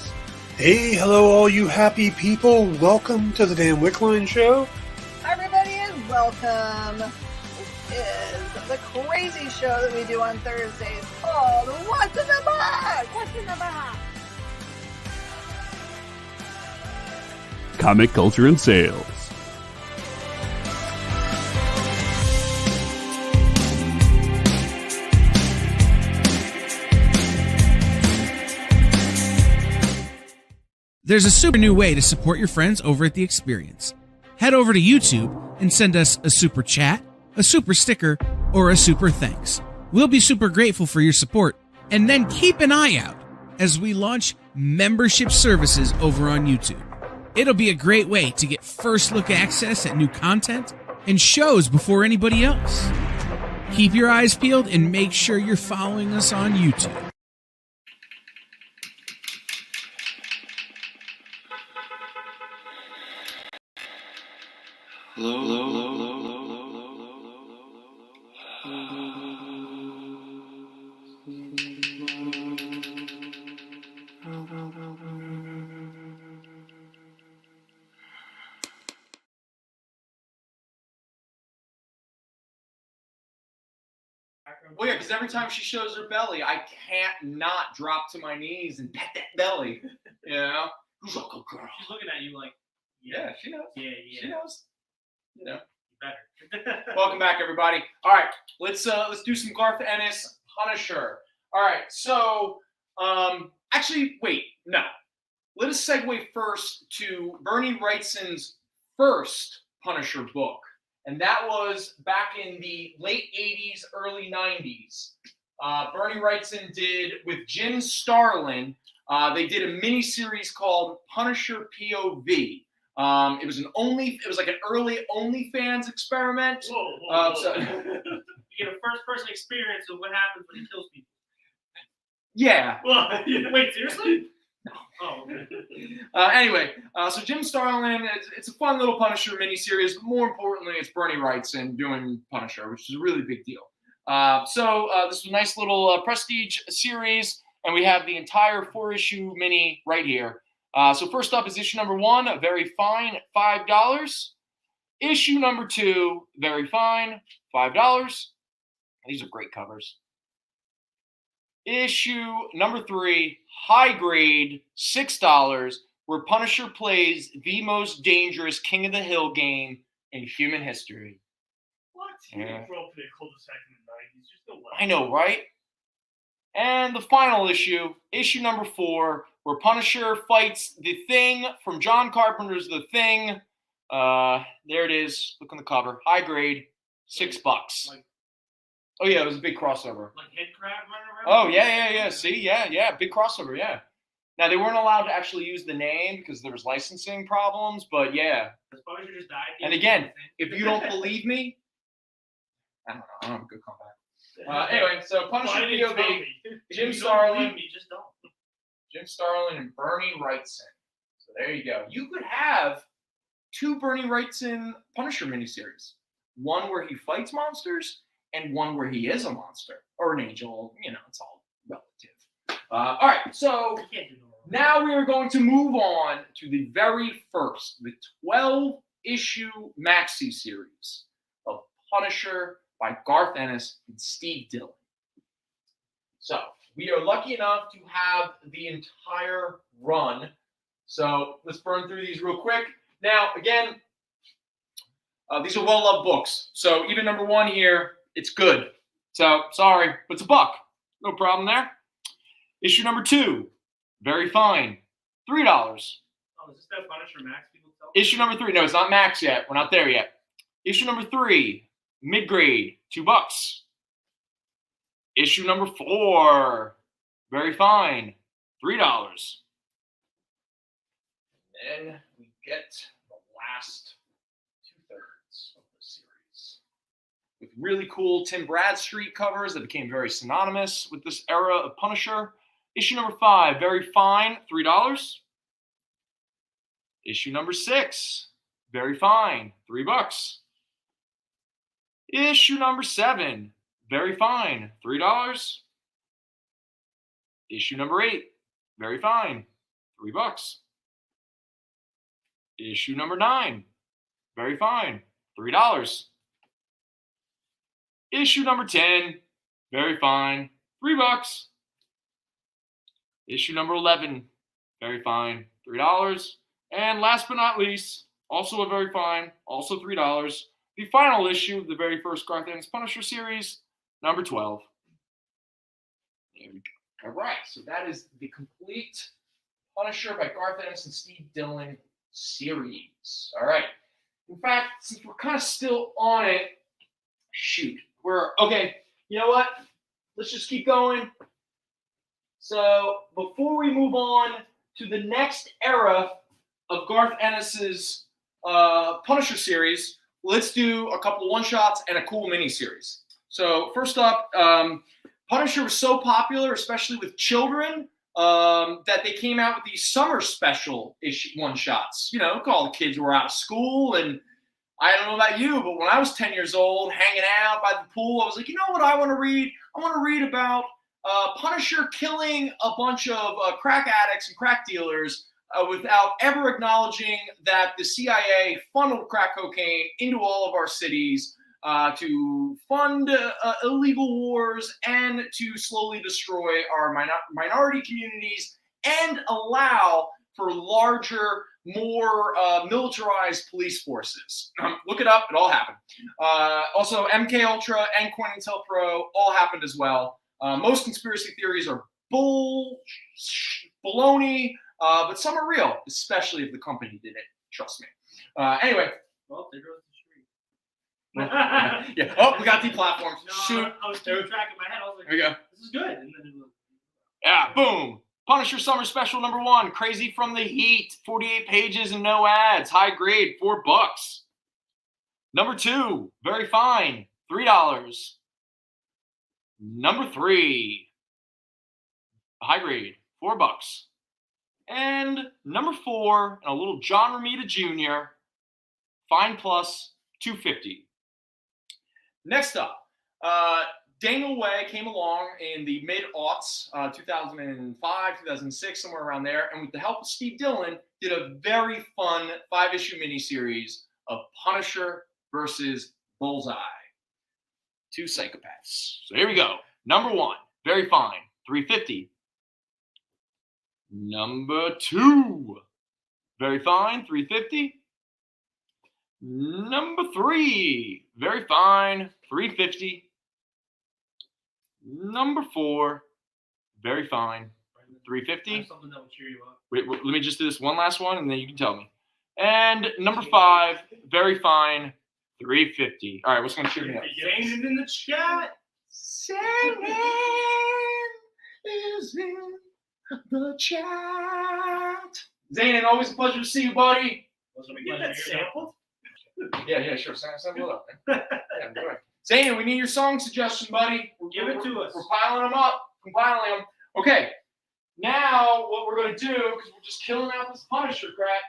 Hey, hello, all you happy people. Welcome to the Dan Wickline Show. Hi, everybody, and welcome. Is the crazy show that we do on Thursdays called What's in the Box? What's in the Box? Comic culture and sales. There's a super new way to support your friends over at The Experience. Head over to YouTube and send us a super chat, a super sticker, or a super thanks. We'll be super grateful for your support, and then keep an eye out as we launch membership services over on YouTube. It'll be a great way to get first look access at new content and shows before anybody else. Keep your eyes peeled and make sure you're following us on YouTube. Well, yeah, because every time she shows her belly, I can't not drop to my knees and pet that belly. You know? Who's a good girl? She's looking at you like, yeah, she knows. Yeah. She knows. You know. You better. Welcome back, everybody. All right, let's do some Garth Ennis Punisher. All right, so actually, wait, no. Let us segue first to Bernie Wrightson's first Punisher book. And that was back in the late 80s, early 90s. Bernie Wrightson did with Jim Starlin. They did a mini-series called Punisher POV. It was like an early OnlyFans experiment. Whoa. So, you get a first-person experience of what happens when he kills people. Yeah. Well, wait, seriously? No. Oh, okay. Anyway, so Jim Starlin, it's a fun little Punisher miniseries, but more importantly, it's Bernie Wrightson doing Punisher, which is a really big deal. So this is a nice little prestige series, and we have the entire 4-issue mini right here. So first up is issue number 1, a very fine, $5. Issue number 2, very fine, $5. These are great covers. Issue number 3, high grade, $6, where Punisher plays the most dangerous King of the Hill game in human history. What? You didn't grow up in a cul-de-sac in the 90s. You're still I know, right? And the final issue, issue number 4, where Punisher fights the Thing from John Carpenter's The Thing There it is. Look on the cover. High grade, $6. Oh yeah, it was a big crossover. Like head crab running around? Oh yeah. See, yeah, big crossover, yeah. Now they weren't allowed to actually use the name because there was licensing problems, but yeah. Punisher just died. And again, if you don't believe me, I don't know. I don't have a good comeback. Anyway, so Punisher POV, Jim Starlin, and Bernie Wrightson. So there you go. You could have 2 Bernie Wrightson Punisher miniseries. One where he fights monsters, and one where he is a monster or an angel. You know, it's all relative. All right, so now we are going to move on to the very first, the 12-issue maxi series of Punisher by Garth Ennis and Steve Dillon. So we are lucky enough to have the entire run. So let's burn through these real quick. Now, again, these are well-loved books. So even number 1 here, it's good. So sorry, but it's $1. No problem there. Issue number 2, very fine, $3. Oh, is this that Punisher Max people tell? Issue number 3, no, it's not Max yet. We're not there yet. Issue number 3, mid-grade, $2. Issue number 4, very fine, $3. And then we get the last 2/3 of the series with really cool Tim Bradstreet covers that became very synonymous with this era of Punisher. Issue number 5, very fine, $3. Issue number 6, very fine, $3. Issue number 7, very fine, $3. Issue number 8, very fine, $3. Issue number 9, very fine, $3. Issue number 10, very fine, $3. Issue number 11, very fine, $3. And last but not least, also a very fine, also $3. The final issue of the very first Garth Ennis Punisher series, number 12. There we go. All right, so that is the complete Punisher by Garth Ennis and Steve Dillon series. All right. In fact, since we're kind of still on it, okay. You know what? Let's just keep going. So before we move on to the next era of Garth Ennis's Punisher series, let's do a couple one-shots and a cool mini-series. So first up, Punisher was so popular, especially with children, that they came out with these summer special issue one-shots. You know, all the kids were out of school, and I don't know about you, but when I was 10 years old, hanging out by the pool, I was like, you know what I want to read? I want to read about Punisher killing a bunch of crack addicts and crack dealers without ever acknowledging that the CIA funneled crack cocaine into all of our cities to fund illegal wars and to slowly destroy our minority communities and allow for larger, more militarized police forces. Look it up, it all happened. Also, MK Ultra and COINTELPRO all happened as well. Most conspiracy theories are baloney, but some are real, especially if the company did it. Trust me. Anyway. Well, there goes the street. Yeah. Oh, we got deplatformed. No, Shoot. I was keeping track in my head. I was like, There we go. this is good. And then Yeah, boom. Punisher Summer Special number 1, Crazy from the Heat, 48 pages and no ads, high grade, $4. Number 2, very fine, $3. Number 3, high grade, $4. And number 4, and a little John Romita Jr., fine plus, $2.50. Next up, Daniel Way came along in the mid-aughts, 2005, 2006, somewhere around there, and with the help of Steve Dillon, did a very fun 5-issue miniseries of Punisher versus Bullseye. 2 psychopaths. So here we go. Number 1, very fine, $3.50. Number 2, very fine, $3.50. Number 3, very fine, $3.50. Number 4, very fine, $3.50. something that will cheer you up. Wait, let me just do this one last one, and then you can tell me. And number 5, very fine, $3.50. All right, what's going to shoot me up? Zane in the chat. Zane is in the chat. Zane, always a pleasure to see you, buddy. Get that sampled. Yeah, sure. Send it up, man. Yeah, go ahead. Zane, we need your song suggestion, buddy. Give it to us. We're piling them up, compiling them. Okay, now what we're going to do, because we're just killing out this Punisher crap,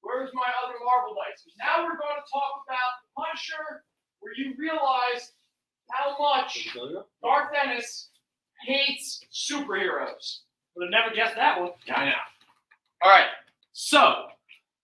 where's my other Marvel dice? Now we're going to talk about the Punisher, where you realize how much Garth Ennis hates superheroes. Would have never guessed that one. Yeah, I know. All right, so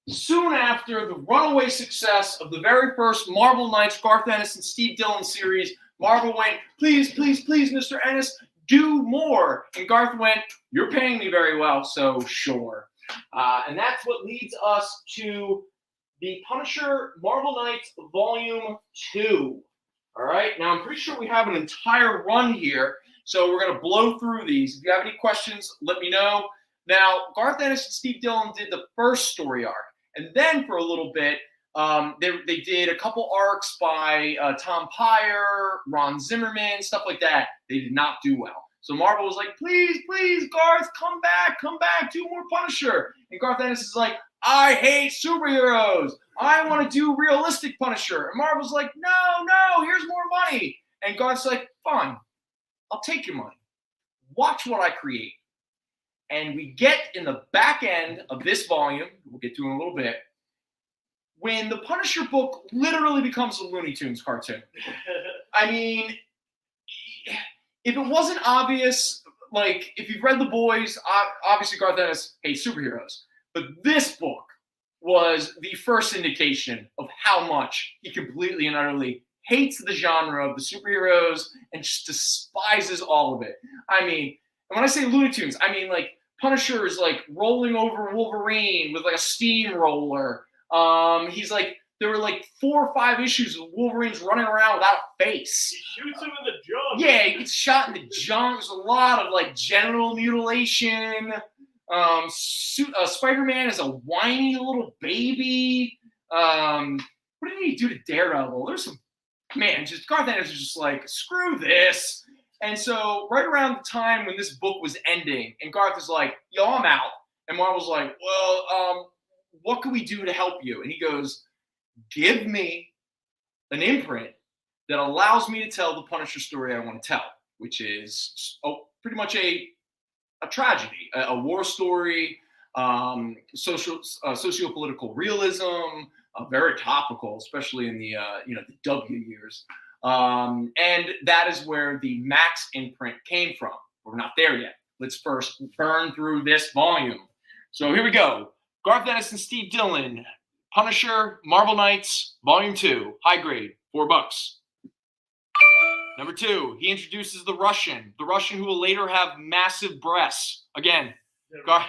soon after the runaway success of the very first Marvel Knights Garth Ennis and Steve Dillon series, Marvel went, please, Mr. Ennis, do more. And Garth went, you're paying me very well, so sure. And that's what leads us to the Punisher Marvel Knights Volume 2. All right, now I'm pretty sure we have an entire run here, so we're going to blow through these. If you have any questions, let me know. Now, Garth Ennis and Steve Dillon did the first story arc, and then for a little bit, they did a couple arcs by Tom Peyer, Ron Zimmerman, stuff like that. They did not do well. So Marvel was like, please, Garth, come back, do more Punisher. And Garth Ennis is like, I hate superheroes. I want to do realistic Punisher. And Marvel's like, no, here's more money. And Garth's like, fine, I'll take your money. Watch what I create. And we get in the back end of this volume, we'll get to in a little bit, when the Punisher book literally becomes a Looney Tunes cartoon. I mean, if it wasn't obvious, like, if you've read The Boys, obviously Garth Ennis hates superheroes. But this book was the first indication of how much he completely and utterly hates the genre of the superheroes and just despises all of it. I mean, and when I say Looney Tunes, I mean, like, Punisher is, like, rolling over Wolverine with, like, a steamroller. He's, like, there were, like, 4 or 5 issues of Wolverine's running around without a face. He shoots him in the junk. Yeah, he gets shot in the junk. There's a lot of, like, genital mutilation. Spider-Man is a whiny little baby. What did he do to Daredevil? There's some, man, just Garth Ennis is just like, screw this. And so right around the time when this book was ending, and Garth is like, yo, I'm out. And Marvel's like, well, what can we do to help you? And he goes, give me an imprint that allows me to tell the Punisher story I want to tell, which is pretty much a tragedy, a war story, socio-political realism, very topical, especially in the the W years. And that is where the Max imprint came from. We're not there yet. Let's first burn through this volume. So here we go. Garth Ennis and Steve Dillon, Punisher, Marvel Knights, Volume 2, high grade, $4. Number 2, he introduces the Russian who will later have massive breasts. Again, Garth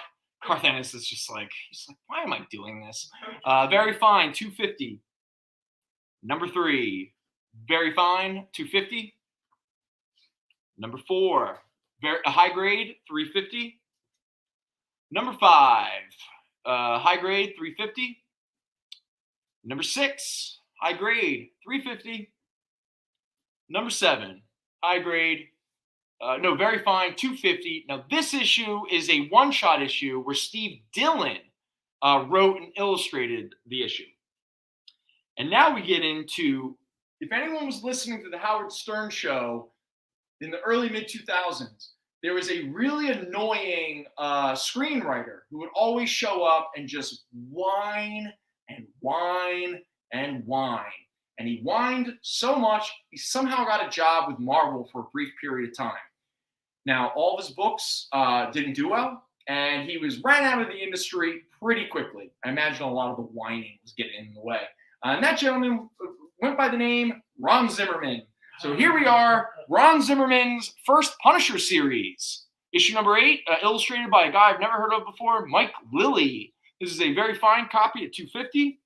Ennis is just like, he's like, why am I doing this? Very fine, $2.50. Number 3, very fine, $2.50. Number 4, a high grade, $3.50. Number 5, high grade, $3.50. Number 6, high grade, $3.50. Number 7, high grade, very fine, $2.50. Now, this issue is a one-shot issue where Steve Dillon wrote and illustrated the issue. And now we get into, if anyone was listening to the Howard Stern show in the early mid-2000s, there was a really annoying screenwriter who would always show up and just whine and whine and whine. And he whined so much, he somehow got a job with Marvel for a brief period of time. Now, all of his books didn't do well, and he was ran out of the industry pretty quickly. I imagine a lot of the whining was getting in the way. And that gentleman went by the name Ron Zimmerman. So here we are, Ron Zimmerman's first Punisher series. Issue number 8, illustrated by a guy I've never heard of before, Mike Lilly. This is a very fine copy at $2.50.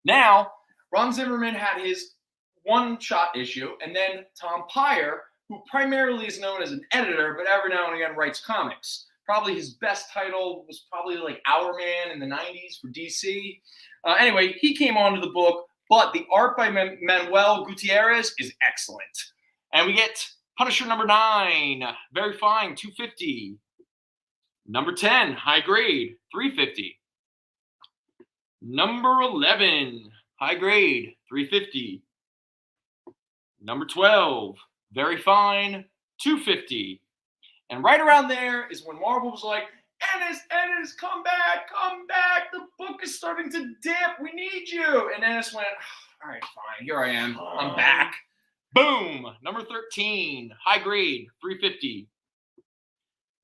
Now, Ron Zimmerman had his one-shot issue, and then Tom Peyer, who primarily is known as an editor, but every now and again writes comics. Probably his best title was probably like Our Man in the 90s for DC. Anyway, he came onto the book, but the art by Manuel Gutierrez is excellent. And we get Punisher number 9, very fine, $250. Number 10, high grade, $350. Number 11, high grade, $350. Number 12, very fine, $250. And right around there is when Marvel was like, Ennis, come back. The book is starting to dip. We need you. And Ennis went, all right, fine. Here I am. I'm back. Boom. Number 13, high grade, $350.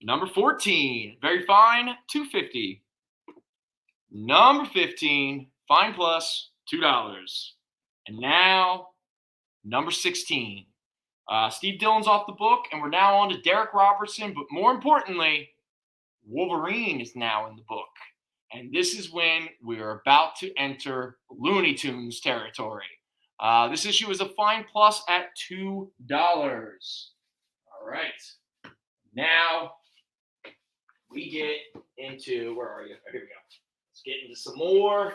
Number 14, very fine, $250. Number 15, fine plus, $2. And now, number 16. Steve Dillon's off the book, and we're now on to Derek Robertson. But more importantly, Wolverine is now in the book. And this is when we're about to enter Looney Tunes territory. This issue is a fine plus at $2. All right. Now we get into, where are you? Oh, here we go. Let's get into some more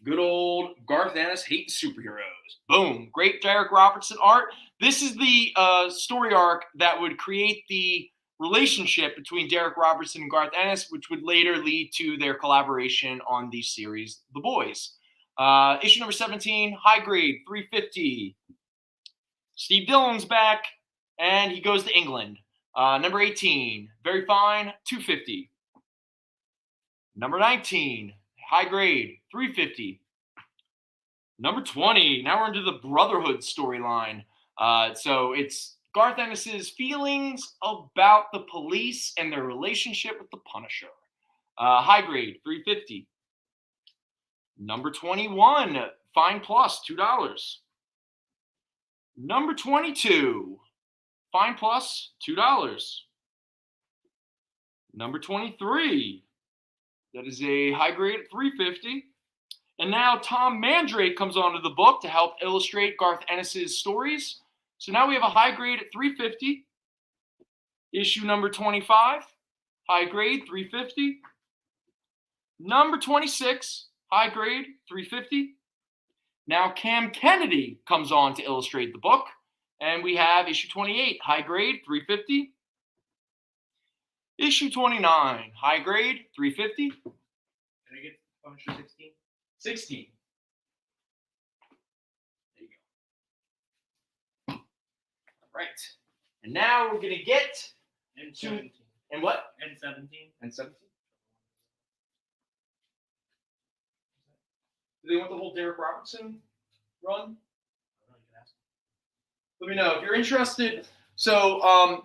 good old Garth Ennis hating superheroes. Boom. Great Derek Robertson art. This is the story arc that would create the relationship between Derek Robertson and Garth Ennis, which would later lead to their collaboration on the series The Boys. Issue number 17, high grade, $350. Steve Dillon's back, and he goes to England. Number 18, very fine, $250. Number 19, high grade, $350. Number 20, now we're into the Brotherhood storyline. So it's Garth Ennis's feelings about the police and their relationship with the Punisher. High grade, $350. Number 21, fine plus, $2. Number 22, fine plus, $2. Number 23, that is a high grade at $350. And now Tom Mandrake comes onto the book to help illustrate Garth Ennis's stories. So now we have a high grade at $350. Issue number 25, high grade, $350. Number 26, high grade, $350. Now Cam Kennedy comes on to illustrate the book. And we have issue 28, high grade, $350. Issue 29, high grade, $350. Can I get Punisher 16? 16. There you go. All right. And now we're going to get and to... 17. And what? And 17. And 17. Do they want the whole Derek Robertson run? Let me know if you're interested. So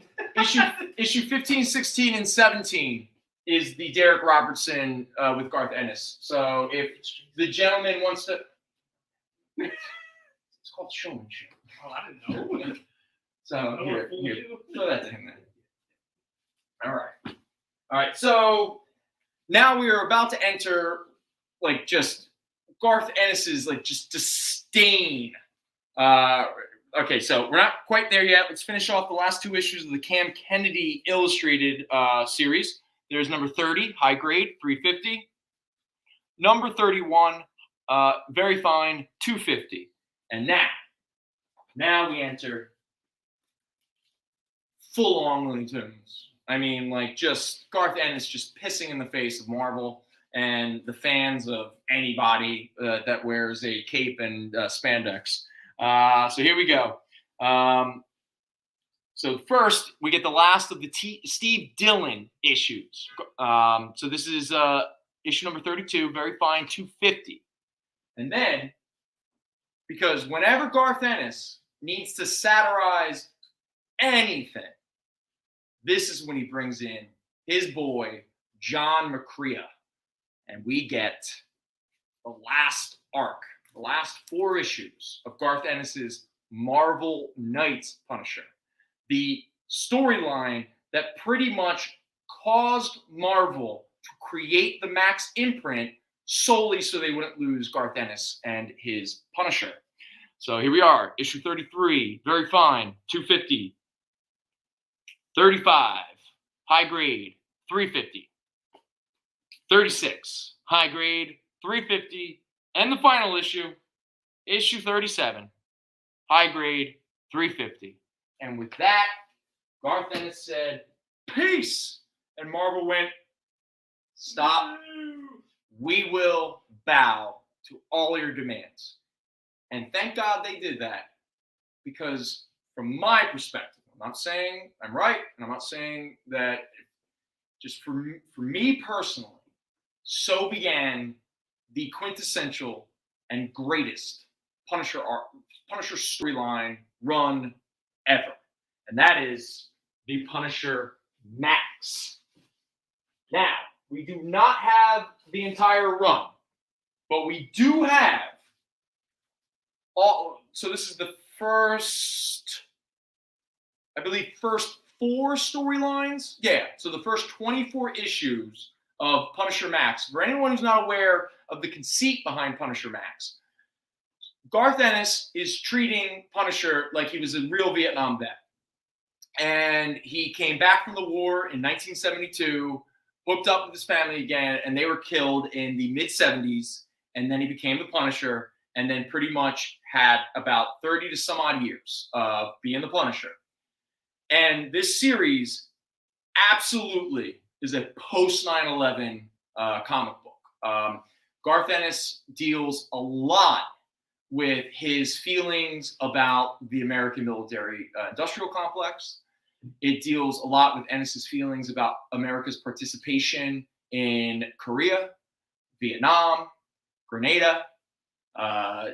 issue 15, 16, and 17 is the Derek Robertson with Garth Ennis. So if the gentleman wants to... It's called showmanship. Oh, I didn't know. So here, throw that to him then. All right. So now we are about to enter like just Garth Ennis's like just disdain. Okay, so we're not quite there yet. Let's finish off the last two issues of the Cam Kennedy illustrated series. There's number 30, high grade, $350. Number 31, very fine, $250. And now we enter full-on Looney Tunes. I mean, like just Garth Ennis just pissing in the face of Marvel and the fans of anybody that wears a cape and spandex. So here we go. So first, we get the last of the Steve Dillon issues. So this is issue number 32, very fine, $250. And then, because whenever Garth Ennis needs to satirize anything, this is when he brings in his boy, John McCrea. And we get the last arc, the last 4 issues of Garth Ennis's Marvel Knights Punisher. The storyline that pretty much caused Marvel to create the Max imprint solely so they wouldn't lose Garth Ennis and his Punisher. So here we are, issue 33, very fine, $250. 35, high grade, 350. 36, high grade, 350. And the final issue, issue 37, high grade, 350. And with that, Garth Ennis said, peace. And Marvel went, stop. We will bow to all your demands. And thank God they did that, because from my perspective, I'm not saying I'm right, and I'm not saying that, just for me personally, so began the quintessential and greatest Punisher storyline run ever. And that is the Punisher Max. Now, we do not have the entire run, but we do have all. So this is the first 4 storylines. Yeah, so the first 24 issues of Punisher Max. For anyone who's not aware of the conceit behind Punisher Max, Garth Ennis is treating Punisher like he was a real Vietnam vet. And he came back from the war in 1972, hooked up with his family again, and they were killed in the mid-70s. And then he became the Punisher, and then pretty much had about 30 to some odd years of being the Punisher. And this series absolutely is a post 9/11 comic book. Garth Ennis deals a lot with his feelings about the American military industrial complex. It deals a lot with Ennis's feelings about America's participation in Korea, Vietnam, Grenada. Oh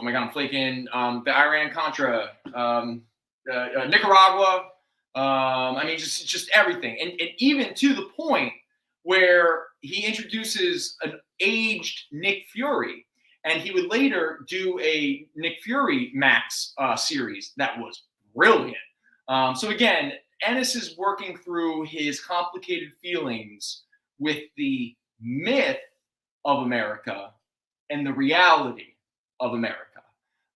my God, I'm flaking. The Iran-Contra, Nicaragua. I mean, just everything. And even to the point where he introduces an aged Nick Fury. And he would later do a Nick Fury Max series that was brilliant. So again, Ennis is working through his complicated feelings with the myth of America and the reality of America.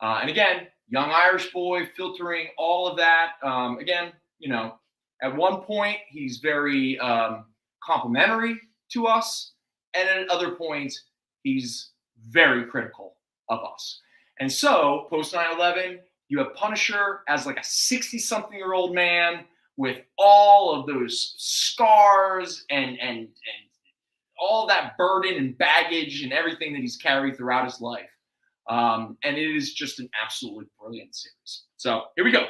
And again, young Irish boy filtering all of that. Again, you know, at one point he's very complimentary to us, and at other points he's very critical of us. And so, post 9/11, you have Punisher as like a 60-something-year-old man with all of those scars and all that burden and baggage and everything that he's carried throughout his life. And it is just an absolutely brilliant series. So here we go.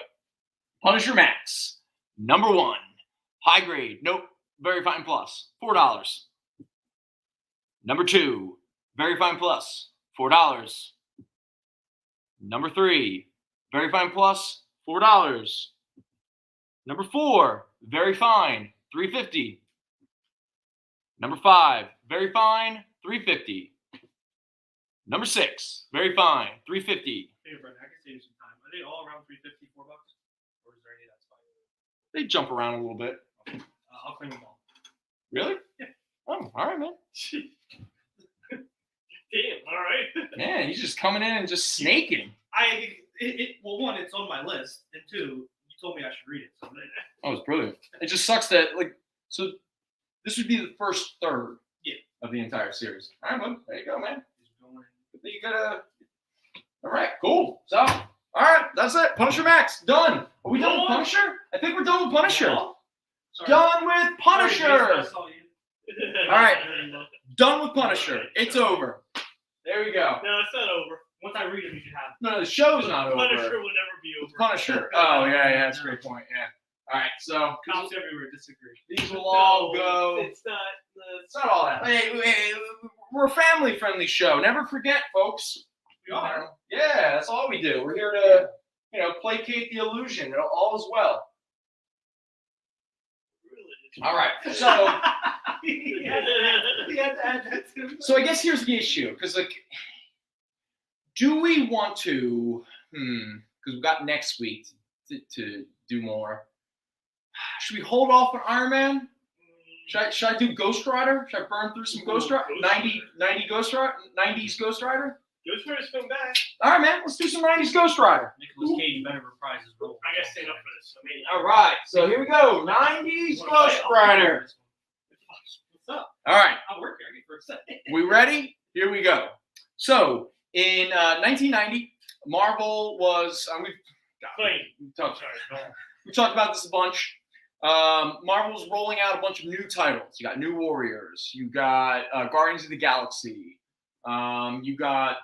Punisher Max, number 1, high grade, nope, very fine plus, $4. Number 2, very fine plus, $4. Number 3, very fine plus, $4. Number 4, very fine, $3.50. Number 5, very fine, $3.50. Number 6, very fine, $3.50. Hey, Brendon, I can save you some time. Are they all around $3.50, $4? Or is there any that's fine? They jump around a little bit. I'll claim them all. Really? Yeah. Oh, all right, man. Damn, all right. Man, he's just coming in and just snaking. Well, 1, it's on my list, and 2, you told me I should read it. So. Oh, it's brilliant. It just sucks that, so this would be the first third of the entire series. All right, man. There you go, man. You gotta. All right, cool. So, all right, that's it. Punisher Max, done. Are we done with Punisher? I think we're done with Punisher. Done with Punisher. All right, done with Punisher. It's over. There we go. No, it's not over. Once I read them, you should have. No, the show's not over. Punisher will never be over. Punisher. Oh, yeah, that's a great point. Yeah. All right, so cops everywhere disagree. These will all go. It's not all that. Hey, we're a family-friendly show. Never forget, folks. We are. Yeah, that's all we do. We're here to, placate the illusion. All is well. All right, so. So I guess here's the issue, because do we want to? Because we've got next week to do more. Should we hold off on Iron Man? Should I do Ghost Rider? Should I burn through some Ghost Rider? 90s Ghost Rider? Ghost Rider's coming back. All right, man. Let's do some 90s Ghost Rider. Nicolas Cage better reprise his role. I gotta stand up for this. I mean, All right. So here we go. 90s Ghost Rider. What's up? All right. I'm working for a second. We ready? Here we go. So in 1990, Marvel was. We talked about this a bunch. Marvel was rolling out a bunch of new titles. You got New Warriors. You got Guardians of the Galaxy. You got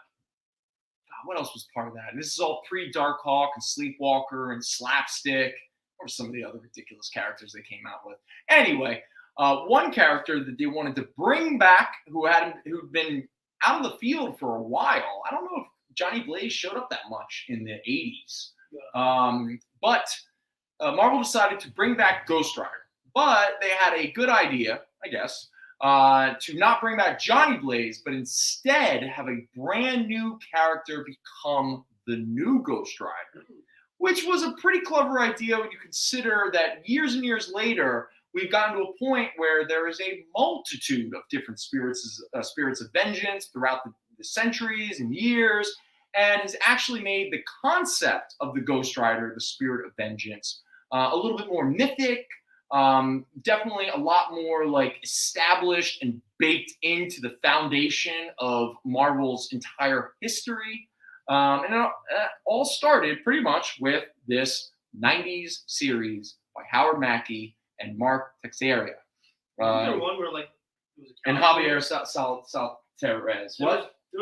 what else was part of that? And this is all pre-Darkhawk and Sleepwalker and Slapstick, or some of the other ridiculous characters they came out with. Anyway, one character that they wanted to bring back, who'd been out of the field for a while. I don't know if Johnny Blaze showed up that much in the 80s, but Marvel decided to bring back Ghost Rider. But they had a good idea, I guess, to not bring back Johnny Blaze, but instead have a brand new character become the new Ghost Rider, which was a pretty clever idea when you consider that years and years later, we've gotten to a point where there is a multitude of different spirits of vengeance throughout the centuries and years, and has actually made the concept of the Ghost Rider, the spirit of vengeance, a little bit more mythic, definitely a lot more like established and baked into the foundation of Marvel's entire history. And it all started pretty much with this 90s series by Howard Mackey and Mark Texeira. One where like it was a and Javier Salterez. What? There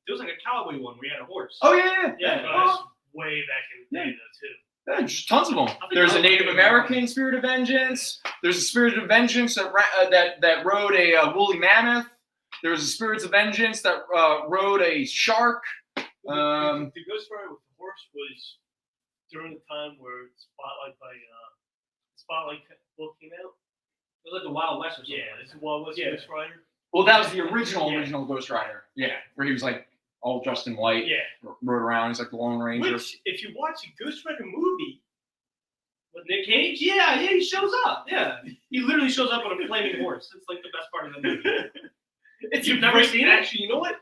was like a cowboy one where he had a horse. Oh yeah. Yeah, that was way back in the day though too. Yeah, just tons of them. There's a Native American spirit of vengeance. There's a spirit of vengeance that rode a woolly mammoth. There's a spirits of vengeance that rode a shark. The Ghost Rider with the horse was during the time where Spotlight book came out. It was like the Wild West or something. Yeah, it's the Wild West Ghost Rider. Well, that was the original Ghost Rider. Yeah, where he was like all dressed in white. Yeah. Rode around. He's like the Lone Ranger. Which, if you watch a Ghost Rider movie with Nick Cage, yeah, he shows up. Yeah. He literally shows up on a flaming horse. It's like the best part of the movie. If you've never seen it, actually, you know what?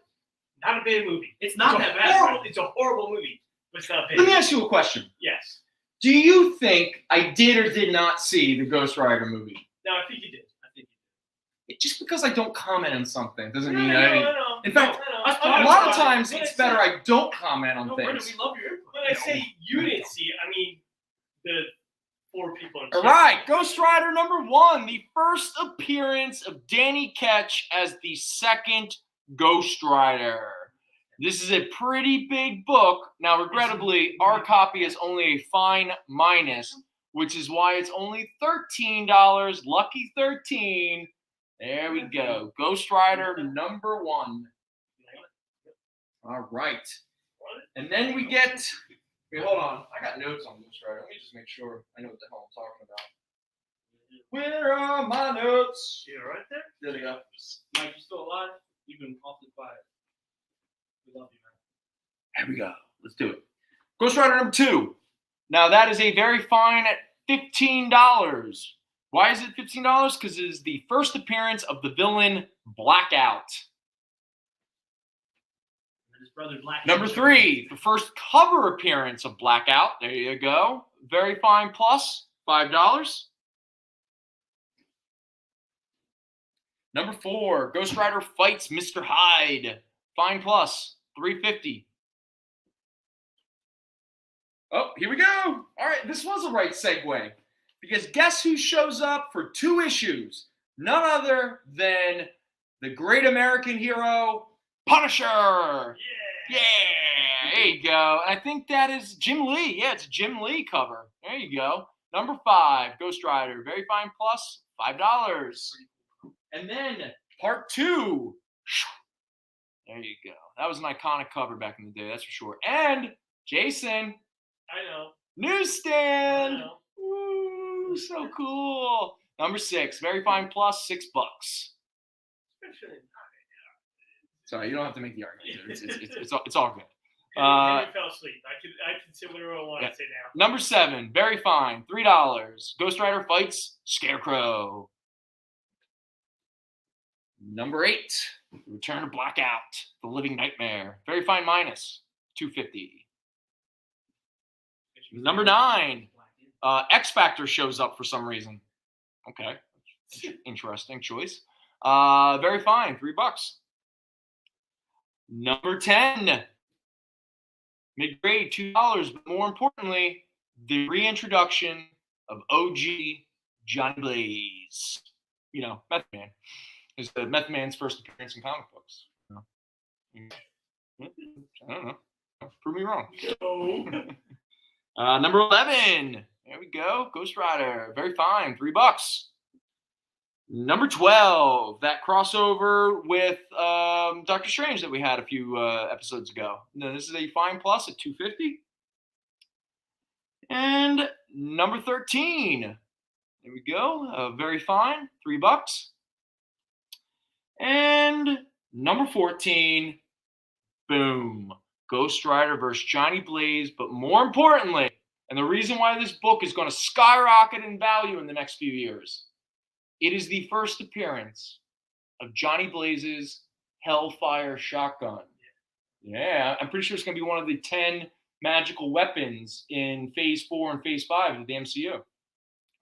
Not a bad movie. It's not that bad. It's a horrible movie, but it's not bad. Let me ask you a question. Yes. Do you think I did or did not see the Ghost Rider movie? No, I think you did. Just because I don't comment on something doesn't mean No. In fact, a lot of times it's better I don't comment on things. Brendon, we love your input. When I say you didn't see it, I mean the 4 people in All right, Ghost Rider #1, the first appearance of Danny Ketch as the second Ghost Rider. This is a pretty big book. Now, regrettably, our copy is only a fine minus, which is why it's only $13. Lucky 13. There we go. Ghost Rider #1. All right. And then we get... Wait, hold on. I got notes on Ghost Rider. Let me just make sure I know what the hell I'm talking about. Where are my notes? Yeah, right there. There they go. Mike, you still alive? You've been awfully quiet. We love you, man. There we go. Let's do it. Ghost Rider #2. Now, that is a very fine at $15. Why is it $15? Because it is the first appearance of the villain Blackout. His brother Black. #3, the first cover appearance of Blackout. There you go. Very fine plus, $5. #4, Ghost Rider fights Mr. Hyde. Fine plus, $3.50. Oh, here we go. All right, this was a right segue. Because guess who shows up for 2 issues? None other than the great American hero, Punisher. Yeah, there you go. And I think that is Jim Lee. Yeah, it's a Jim Lee cover. There you go. #5, Ghost Rider. Very fine plus, $5. And then part 2. There you go. That was an iconic cover back in the day, that's for sure. And Jason. I know. Newsstand. I know. Ooh, so cool. #6, very fine plus, $6. Sorry, you don't have to make the argument. It's all good. Henry fell asleep. I can say whatever I want to say now. #7, very fine, $3. Ghost Rider fights Scarecrow. #8, Return to Blackout, The Living Nightmare. Very fine minus, $2.50. Number 9, X Factor shows up for some reason. Okay, interesting choice. Very fine, $3. Number 10, mid-grade, $2. But more importantly, the reintroduction of OG Johnny Blaze. You know, Method Man. Is the Method Man's first appearance in comic books. I don't know. Prove me wrong. Number 11. There we go. Ghost Rider. Very fine. $3. Number 12. That crossover with Doctor Strange that we had a few episodes ago. No, this is a fine plus at $2.50. And number 13. There we go. Very fine. $3. And number 14. Boom. Ghost Rider versus Johnny Blaze. But more importantly, and the reason why this book is going to skyrocket in value in the next few years, it is the first appearance of Johnny Blaze's Hellfire shotgun. Yeah, I'm pretty sure it's going to be one of the 10 magical weapons in Phase 4 and Phase 5 of the MCU.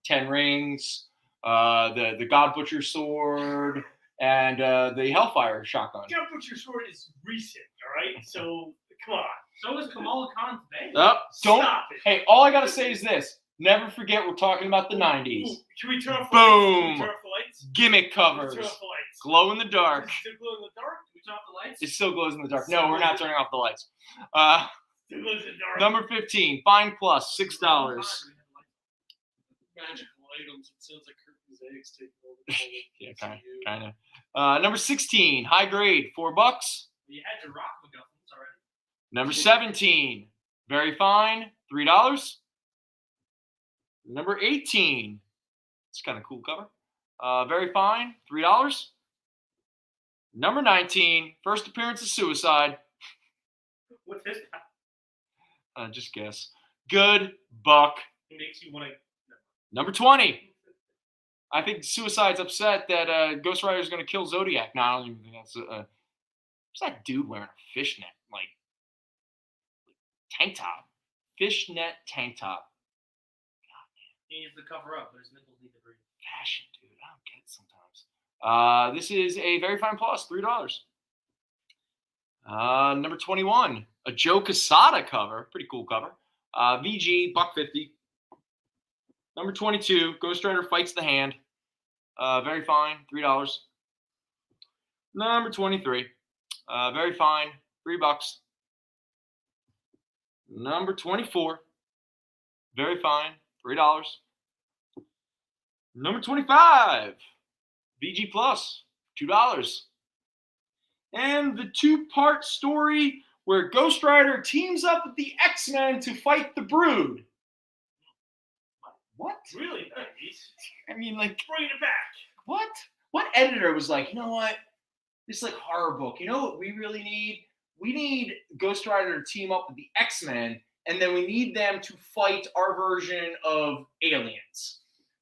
10 rings, the God Butcher sword, and the Hellfire shotgun. God Butcher sword is recent, all right? So, come on. So is Kamala Khan's bang. Stop it. Hey, all I got to say is this. Never forget we're talking about the 90s. Ooh, can we turn off the Boom. lights? Can we turn off the lights? Gimmick covers. Turn off the lights. Glow in the dark. Does it still glow in the dark? Can we turn off the lights? It still glows in the dark. No, we're not turning off the lights. Still glows in the dark. Number 15, fine plus, $6. Magical items. It sounds like Kirby's eggs taking over. Yeah, kind of. Number 16, high grade, $4. You had your rock MacGuffins already. Number 17, very fine, $3. Number 18, it's kind of cool cover. Very fine, $3. Number 19, first appearance of Suicide. What's this? Just guess. Good buck. It makes you want to. Number 20. I think Suicide's upset that Ghost Rider is going to kill Zodiac. No, I don't even think that's. What's that dude wearing a fishnet tank top? Fishnet tank top. He needs to cover up, but his nipples need to breathe. Fashion, dude. I don't get it sometimes. This is a very fine plus, $3. Number 21, a Joe Quesada cover. Pretty cool cover. VG, $1.50. Number 22, Ghost Rider Fights the Hand. Very fine, $3. Number 23, very fine, $3. Number 24, very fine, $3. Number 25, VG Plus, $2. And the 2-part story where Ghost Rider teams up with the X-Men to fight the Brood. What? Really nice. I mean, like, bring it back. What? What editor was like, you know what? This like horror book. You know what we really need? We need Ghost Rider to team up with the X-Men, and then we need them to fight our version of aliens.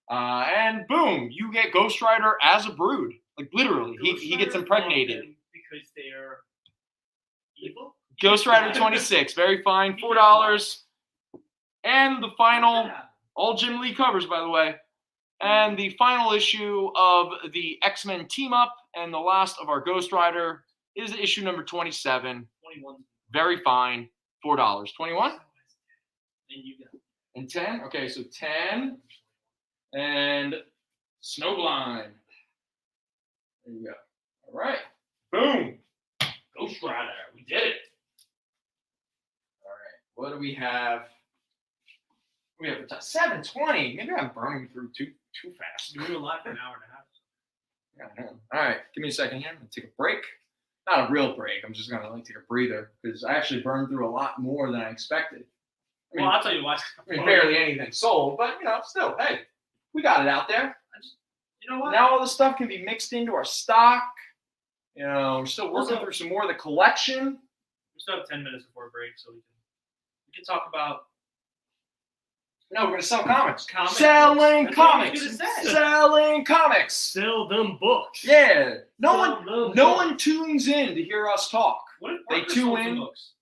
And boom, you get Ghost Rider as a Brood. Like literally, he gets impregnated. Because they're evil? Ghost Rider 26, very fine, $4. And the final, all Jim Lee covers, by the way. And the final issue of the X-Men team up and the last of our Ghost Rider is issue number 27. 21. Very fine, $4. 21? And you got it. And 10? Okay, so 10 and Snowblind. There you go. All right. Boom. Ghost Rider. We did it. All right. What do we have? We have 7:20. Maybe I'm burning through too fast. We were live for an hour and a half. Yeah, I know. All right. Give me a second here. I'm going to take a break. Not a real break. I'm just going to take a breather because I actually burned through a lot more than I expected. I mean, well, I'll tell you what. I mean, barely anything sold, but, still, hey, we got it out there. You know what? Now all this stuff can be mixed into our stock. We're still working through some more of the collection. We still have 10 minutes before break, so we can talk about No, we're gonna sell comics. Comic Selling books. That's what I comics. was gonna say. Selling comics. Sell them books. Yeah. No Sell them one tunes in to hear us talk. What if They Parker tune sold in. some books?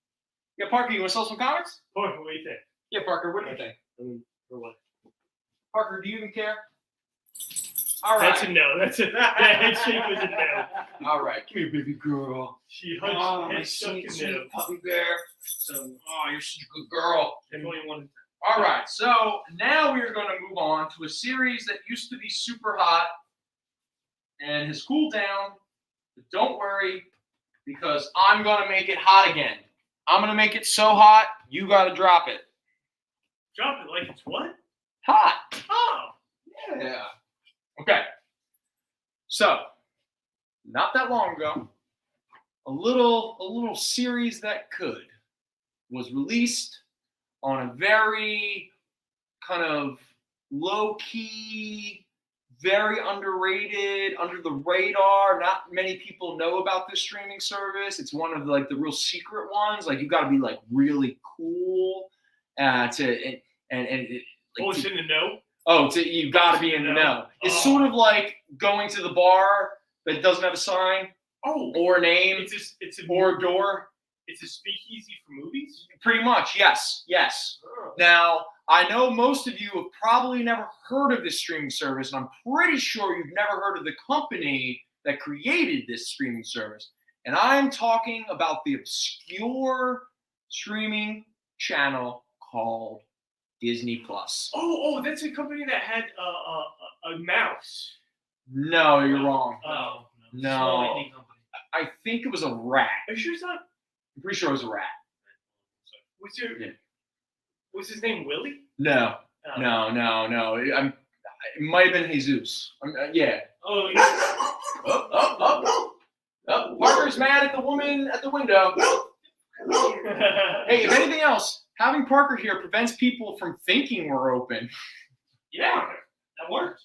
Yeah, Parker, you want to sell some comics? Parker, what do you think? Yeah, Parker, what do you think? For what? Parker, do you even care? All right. That's a no. That handshake was a no. All right. Come here, baby girl. She Oh, hunched my and shook sweet, a sweet no. puppy bear. Oh, you're such a good girl. 21. All right, so now we're going to move on to a series that used to be super hot and has cooled down. But don't worry, because I'm going to make it hot again. I'm going to make it so hot, you got to drop it. Drop it like it's what? Hot. Oh. Yeah. Okay. So, not that long ago, a little series that could was released on a very kind of low-key, very underrated, under the radar. Not many people know about this streaming service. It's one of the real secret ones. Like, you got to be like really cool it's in the know? Oh, you got to be in the know. It's sort of like going to the bar that doesn't have a sign. Oh. Or a name. Or a door. It's a speakeasy for movies? Pretty much, yes. Oh. Now, I know most of you have probably never heard of this streaming service, and I'm pretty sure you've never heard of the company that created this streaming service. And I'm talking about the obscure streaming channel called Disney Plus. Oh, that's a company that had a mouse. No, you're wrong. Oh. No. Small indie company. I think it was a rat. Are you sure it's not? I'm pretty sure it was a rat. Was his name Willie? No. Oh. No. It might have been Jesus. Yeah. Oh, yeah. Oh, Parker's mad at the woman at the window. Hey, if anything else, having Parker here prevents people from thinking we're open. Yeah, that worked.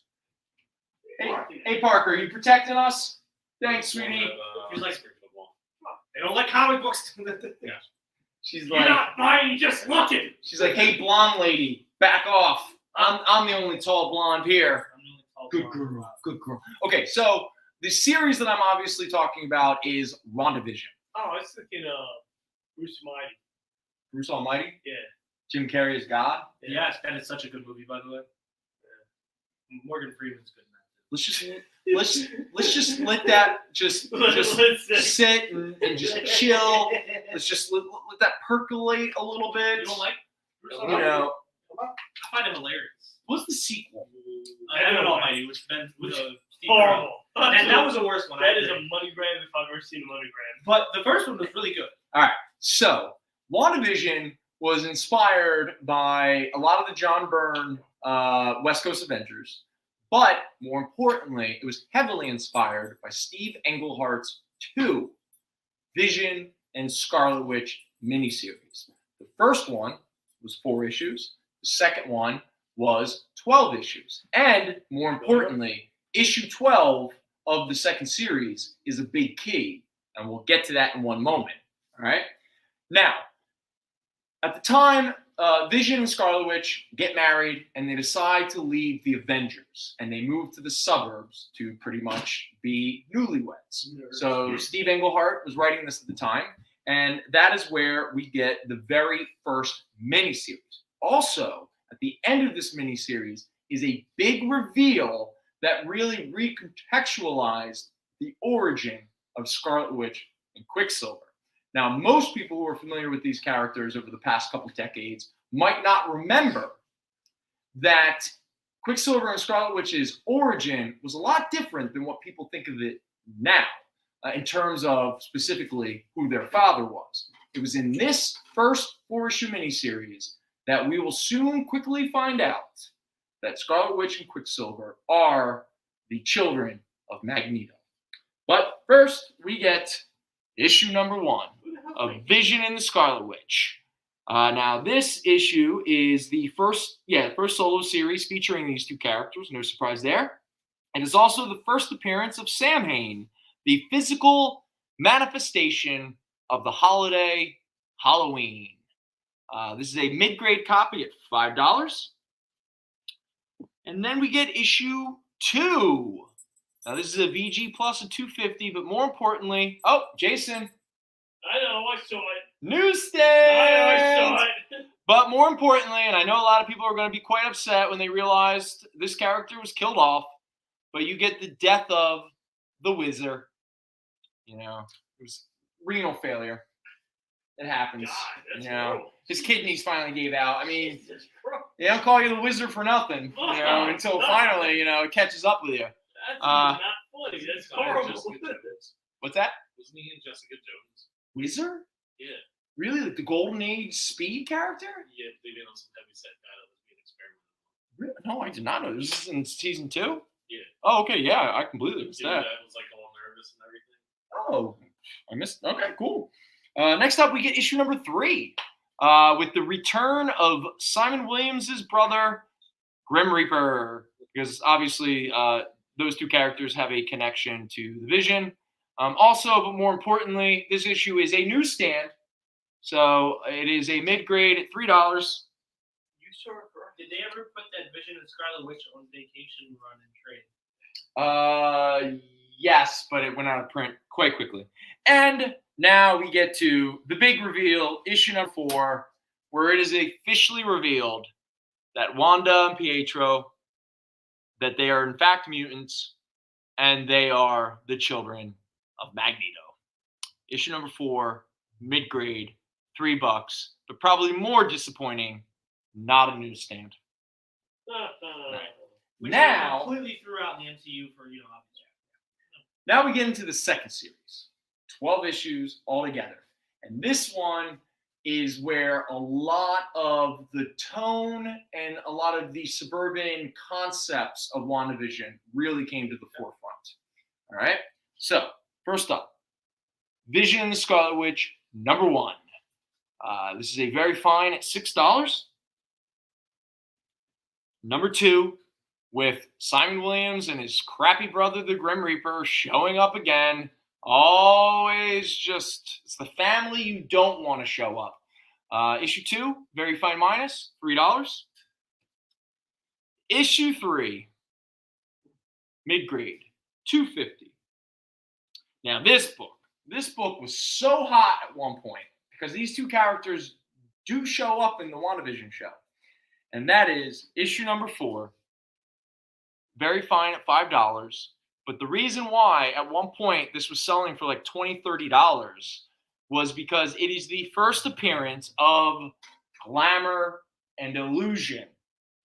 Hey, Parker, you protecting us? Thanks, sweetie. He's like, they don't like comic books. She's You're like, not buying, just looking. she's like, hey, blonde lady, back off. I'm the only tall blonde here. Good girl. Okay, so the series that I'm obviously talking about is WandaVision. Oh, I was thinking Bruce Almighty. Bruce Almighty? Yeah. Jim Carrey is God? Yes, that is such a good movie, by the way. Yeah. Morgan Freeman's good in that. Let's just let that just sit and just chill. Let's just let that percolate a little bit. You don't like Bruce You Almighty? know, I find him hilarious. what's the sequel? I don't know, Almighty, which Steve horrible. That was the worst one. That is a money grab if I've ever seen a money grab. But the first one was really good. All right, so WandaVision was inspired by a lot of the John Byrne West Coast Avengers, but more importantly, it was heavily inspired by Steve Englehart's two Vision and Scarlet Witch miniseries. The first one was 4 issues. The second one was 12 issues. And more importantly, issue 12 of the second series is a big key, and we'll get to that in one moment. All right? Now, at the time, Vision and Scarlet Witch get married, and they decide to leave the Avengers, and they move to the suburbs to pretty much be newlyweds. So Steve Englehart was writing this at the time, and that is where we get the very first miniseries. Also, at the end of this miniseries is a big reveal that really recontextualized the origin of Scarlet Witch and Quicksilver. Now, most people who are familiar with these characters over the past couple decades might not remember that Quicksilver and Scarlet Witch's origin was a lot different than what people think of it now, in terms of specifically who their father was. It was in this first 4-issue miniseries that we will soon quickly find out that Scarlet Witch and Quicksilver are the children of Magneto. But first, we get issue number 1 of Vision and the Scarlet Witch. Now, this issue is the first solo series featuring these two characters. No surprise there. And it's also the first appearance of Sam Hain, the physical manifestation of the holiday Halloween. This is a mid-grade copy at $5. And then we get issue 2. Now, this is a VG plus a 250, but more importantly, oh, Jason. I know, I saw it. Newsstand! I saw it. But more importantly, and I know a lot of people are going to be quite upset when they realized this character was killed off, but you get the death of the Wizard. You know, it was renal failure. It happens. God, you know, gross. his kidneys finally gave out. I mean, they don't call you the Wizard for nothing, you know, until finally, you know, it catches up with you. That's not funny. That's horrible. What's that? Wasn't he in Jessica Jones? Wizard? Yeah. Really? Like the Golden Age Speed character? Yeah, they did on some heavy set that was being experimented. Really? No, I did not know. This is in season 2? Yeah. Oh, okay. Yeah, I completely missed that. That was like all nervous and everything. Oh, I missed. Okay, cool. Next up, we get issue number 3 with the return of Simon Williams' brother, Grim Reaper, because obviously those two characters have a connection to the Vision. Also, but more importantly, this issue is a newsstand. So it is a mid-grade at $3. You sure? Did they ever put that Vision and Scarlet Witch on vacation run and trade? Yes, but it went out of print quite quickly. And now we get to the big reveal, issue number 4, where it is officially revealed that Wanda and Pietro, that they are in fact mutants, and they are the children of Magneto. Issue number 4, mid-grade, $3, but probably more disappointing, not a newsstand. Which Now, they completely threw out in the MCU for, you know, obviously. now we get into the second series, 12 issues altogether. And this one is where a lot of the tone and a lot of the suburban concepts of WandaVision really came to the forefront. All right? So, first up, Vision and the Scarlet Witch, number 1. This is a very fine at $6. Number 2, with Simon Williams and his crappy brother, the Grim Reaper, showing up again. Always just, it's the family you don't want to show up. Issue 2, very fine minus, $3. Issue 3, mid-grade, $2.50. Now this book was so hot at one point because these two characters do show up in the WandaVision show. And that is issue number 4, very fine at $5. But the reason why at one point this was selling for like $20, $30 was because it is the first appearance of Glamour and Illusion,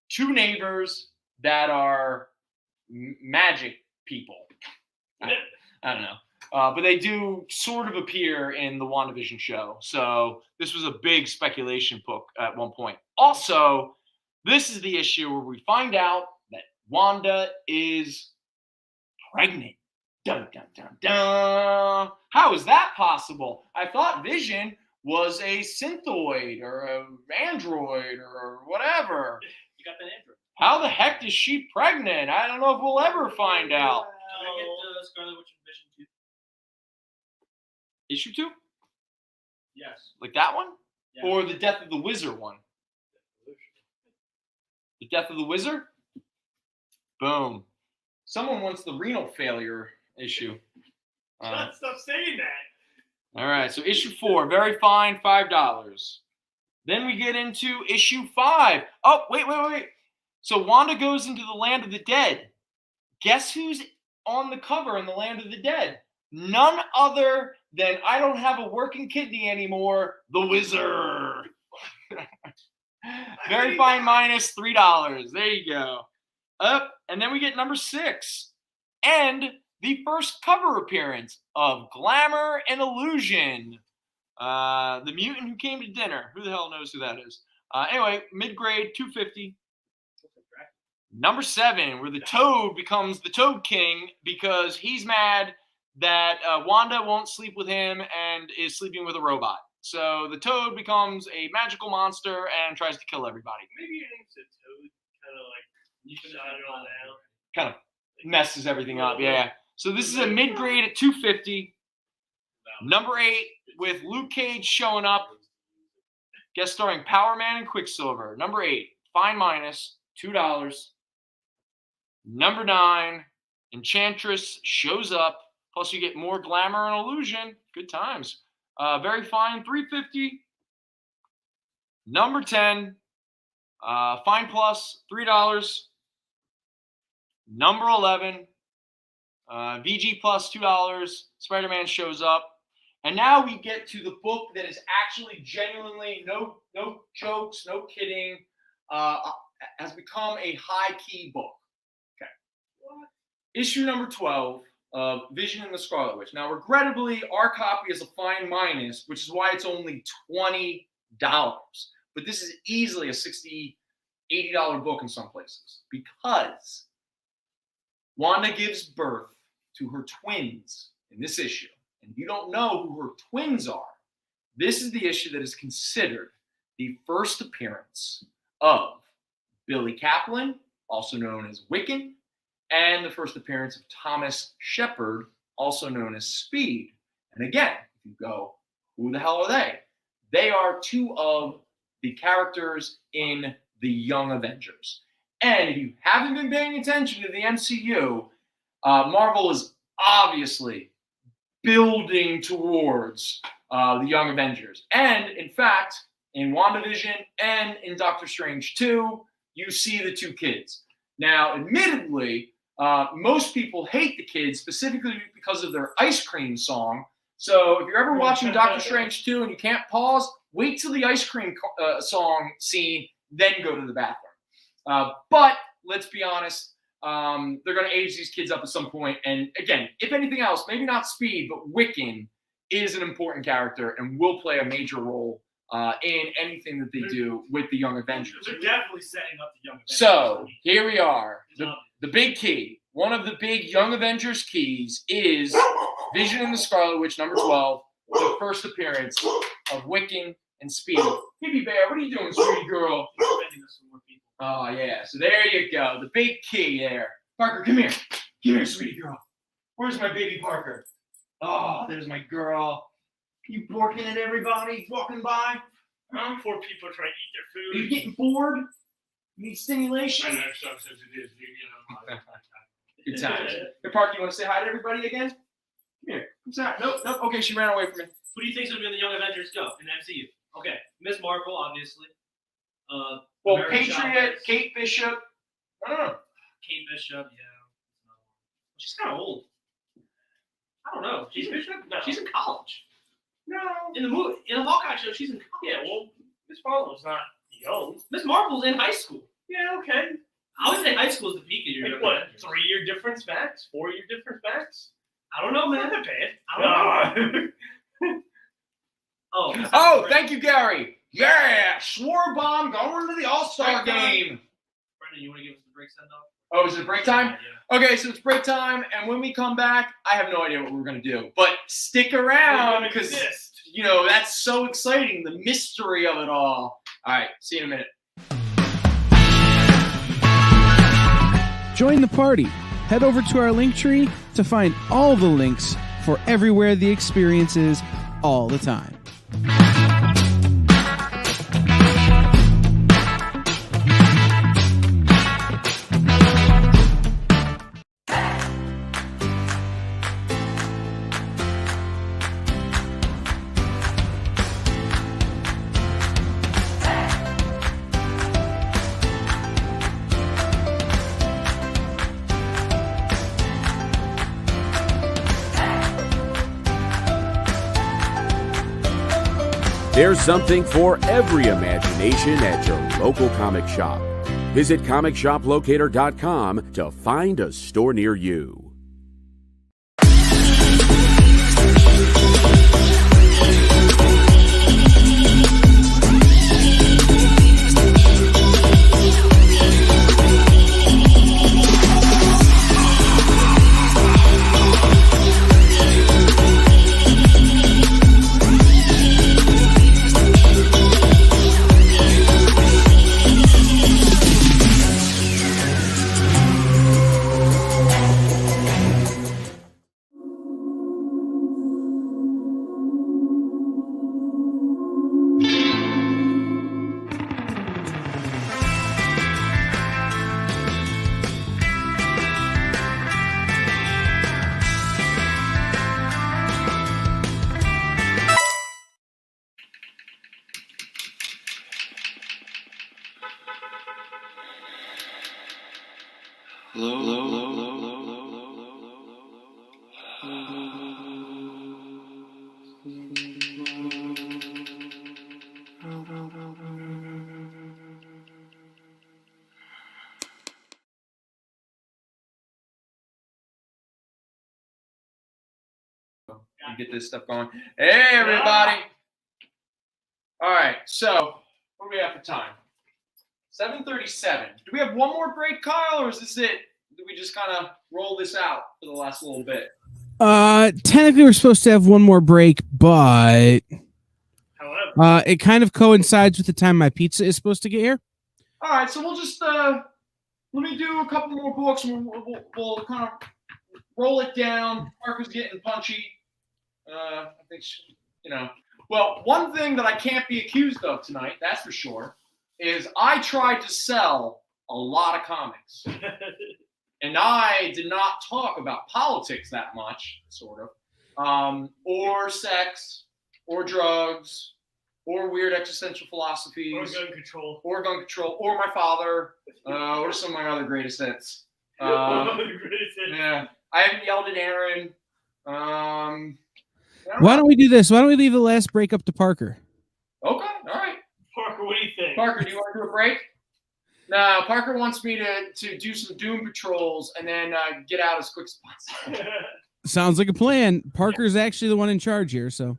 2 neighbors that are magic people. I don't know. But they do sort of appear in the WandaVision show. So this was a big speculation book at one point. Also, this is the issue where we find out that Wanda is pregnant. Dun, dun, dun, dun. How is that possible? I thought Vision was a synthoid or an android or whatever. You got that android. How the heck is she pregnant? I don't know if we'll ever find out. Can I get Scarlet Witch and Vision 2? Issue 2? Yes. Like that one? Yeah. Or the Death of the Wizard one? The Death of the Wizard? Boom. Someone wants the renal failure issue. Stop saying that. All right, so issue 4, very fine, $5. Then we get into issue 5. Oh, wait. So Wanda goes into the land of the dead. Guess who's on the cover in the land of the dead? None other than I don't have a working kidney anymore, the Wizard. Very fine minus $3. There you go. Up, and then we get number 6. And the first cover appearance of Glamour and Illusion. The mutant who came to dinner. Who the hell knows who that is? Anyway, mid-grade, $2.50. Number 7, where the Toad becomes the Toad King because he's mad that Wanda won't sleep with him and is sleeping with a robot. So the Toad becomes a magical monster and tries to kill everybody. Maybe your name's a Toad, kind of like you shot it all down. Kind of messes everything up, yeah. So this is a mid-grade at $2.50. Number 8, with Luke Cage showing up, guest starring Power Man and Quicksilver. Number 8, fine minus, $2. Number 9, Enchantress shows up. Plus, you get more glamour and illusion. Good times. Very fine, $3.50. Number 10, Fine Plus, $3. Number 11, VG Plus, $2. Spider-Man shows up. And now we get to the book that is actually genuinely, no jokes, no kidding, has become a high-key book. Okay. What? Issue number 12 of Vision and the Scarlet Witch. Now, regrettably, our copy is a fine minus, which is why it's only $20. But this is easily a $60, $80 book in some places because Wanda gives birth to her twins in this issue. And you don't know who her twins are. This is the issue that is considered the first appearance of Billy Kaplan, also known as Wiccan, and the first appearance of Thomas Shepard, also known as Speed. And again, if you go, who the hell are they? They are 2 of the characters in the Young Avengers. And if you haven't been paying attention to the MCU, Marvel is obviously building towards the Young Avengers. And in fact, in WandaVision and in Doctor Strange 2, you see the 2 kids. Now, admittedly, most people hate the kids specifically because of their ice cream song. So if you're ever watching Doctor Strange 2 and you can't pause, wait till the ice cream song scene, then go to the bathroom. But let's be honest, they're going to age these kids up at some point. And again, if anything else, maybe not Speed, but Wiccan is an important character and will play a major role in anything that they do with the Young Avengers. They're definitely setting up the Young Avengers. So here we are. The big key. One of the big Young Avengers keys is Vision and the Scarlet Witch, number 12, the first appearance of Wiccan and Speed. Baby Bear, what are you doing, sweetie girl? Oh, yeah. So there you go. The big key there. Parker, come here. Come here, sweetie girl. Where's my baby Parker? Oh, there's my girl. You barking at everybody walking by? Huh? Poor people trying to eat their food. Are you getting bored? You need stimulation? I know, sucks as it is. Good times. Hey, Parker, you want to say hi to everybody again? Come here. What's that? Nope. Okay, she ran away from me. Who do you think is going to be in the Young Avengers go in the MCU? Okay, Miss Marvel, obviously. Well, American Patriot, Chavez. Kate Bishop. I don't know. Kate Bishop, yeah. She's kind of old. I don't know. She's Bishop? No. She's in college. No. In the movie, in the Hawkeye show, she's in college. Yeah, well, Miss Marvel's not young. Miss Marvel's in high school. Yeah, okay. I would say high school is the peak of your Like what? 3-year difference max? 4-year difference max? I don't know, man. Not bad. I don't know. Oh, thank you, Gary. Yeah, Schwarbaum going to the All-Star game. Brendon, you want to give us the break send-off? Oh, is it break time? Yeah. Okay, so it's break time, and when we come back, I have no idea what we're going to do. But stick around, because, you know, that's so exciting, the mystery of it all. All right, see you in a minute. Join the party. Head over to our link tree to find all the links for everywhere the experience is all the time. There's something for every imagination at your local comic shop. Visit comicshoplocator.com to find a store near you. Get this stuff going. Hey, everybody. All right, so what do we have for time? 7:37. Do we have one more break, Kyle, or is this it? Do we just kind of roll this out for the last little bit? Technically, we're supposed to have one more break, but it kind of coincides with the time my pizza is supposed to get here. All right, so we'll just let me do a couple more books, and we'll kind of roll it down. Parker's getting punchy. I think, well, one thing that I can't be accused of tonight, that's for sure, is I tried to sell a lot of comics. And I did not talk about politics that much, sort of, or sex, or drugs, or weird existential philosophies. Or gun control. Or my father, or some of my other greatest hits. Yeah, I haven't yelled at Aaron. Why don't we do this? Why don't we leave the last break up to Parker? Okay, all right. Parker, what do you think? Parker, do you want to do a break? No, Parker wants me to do some Doom patrols and then get out as quick as possible. Sounds like a plan. Parker's actually the one in charge here, so.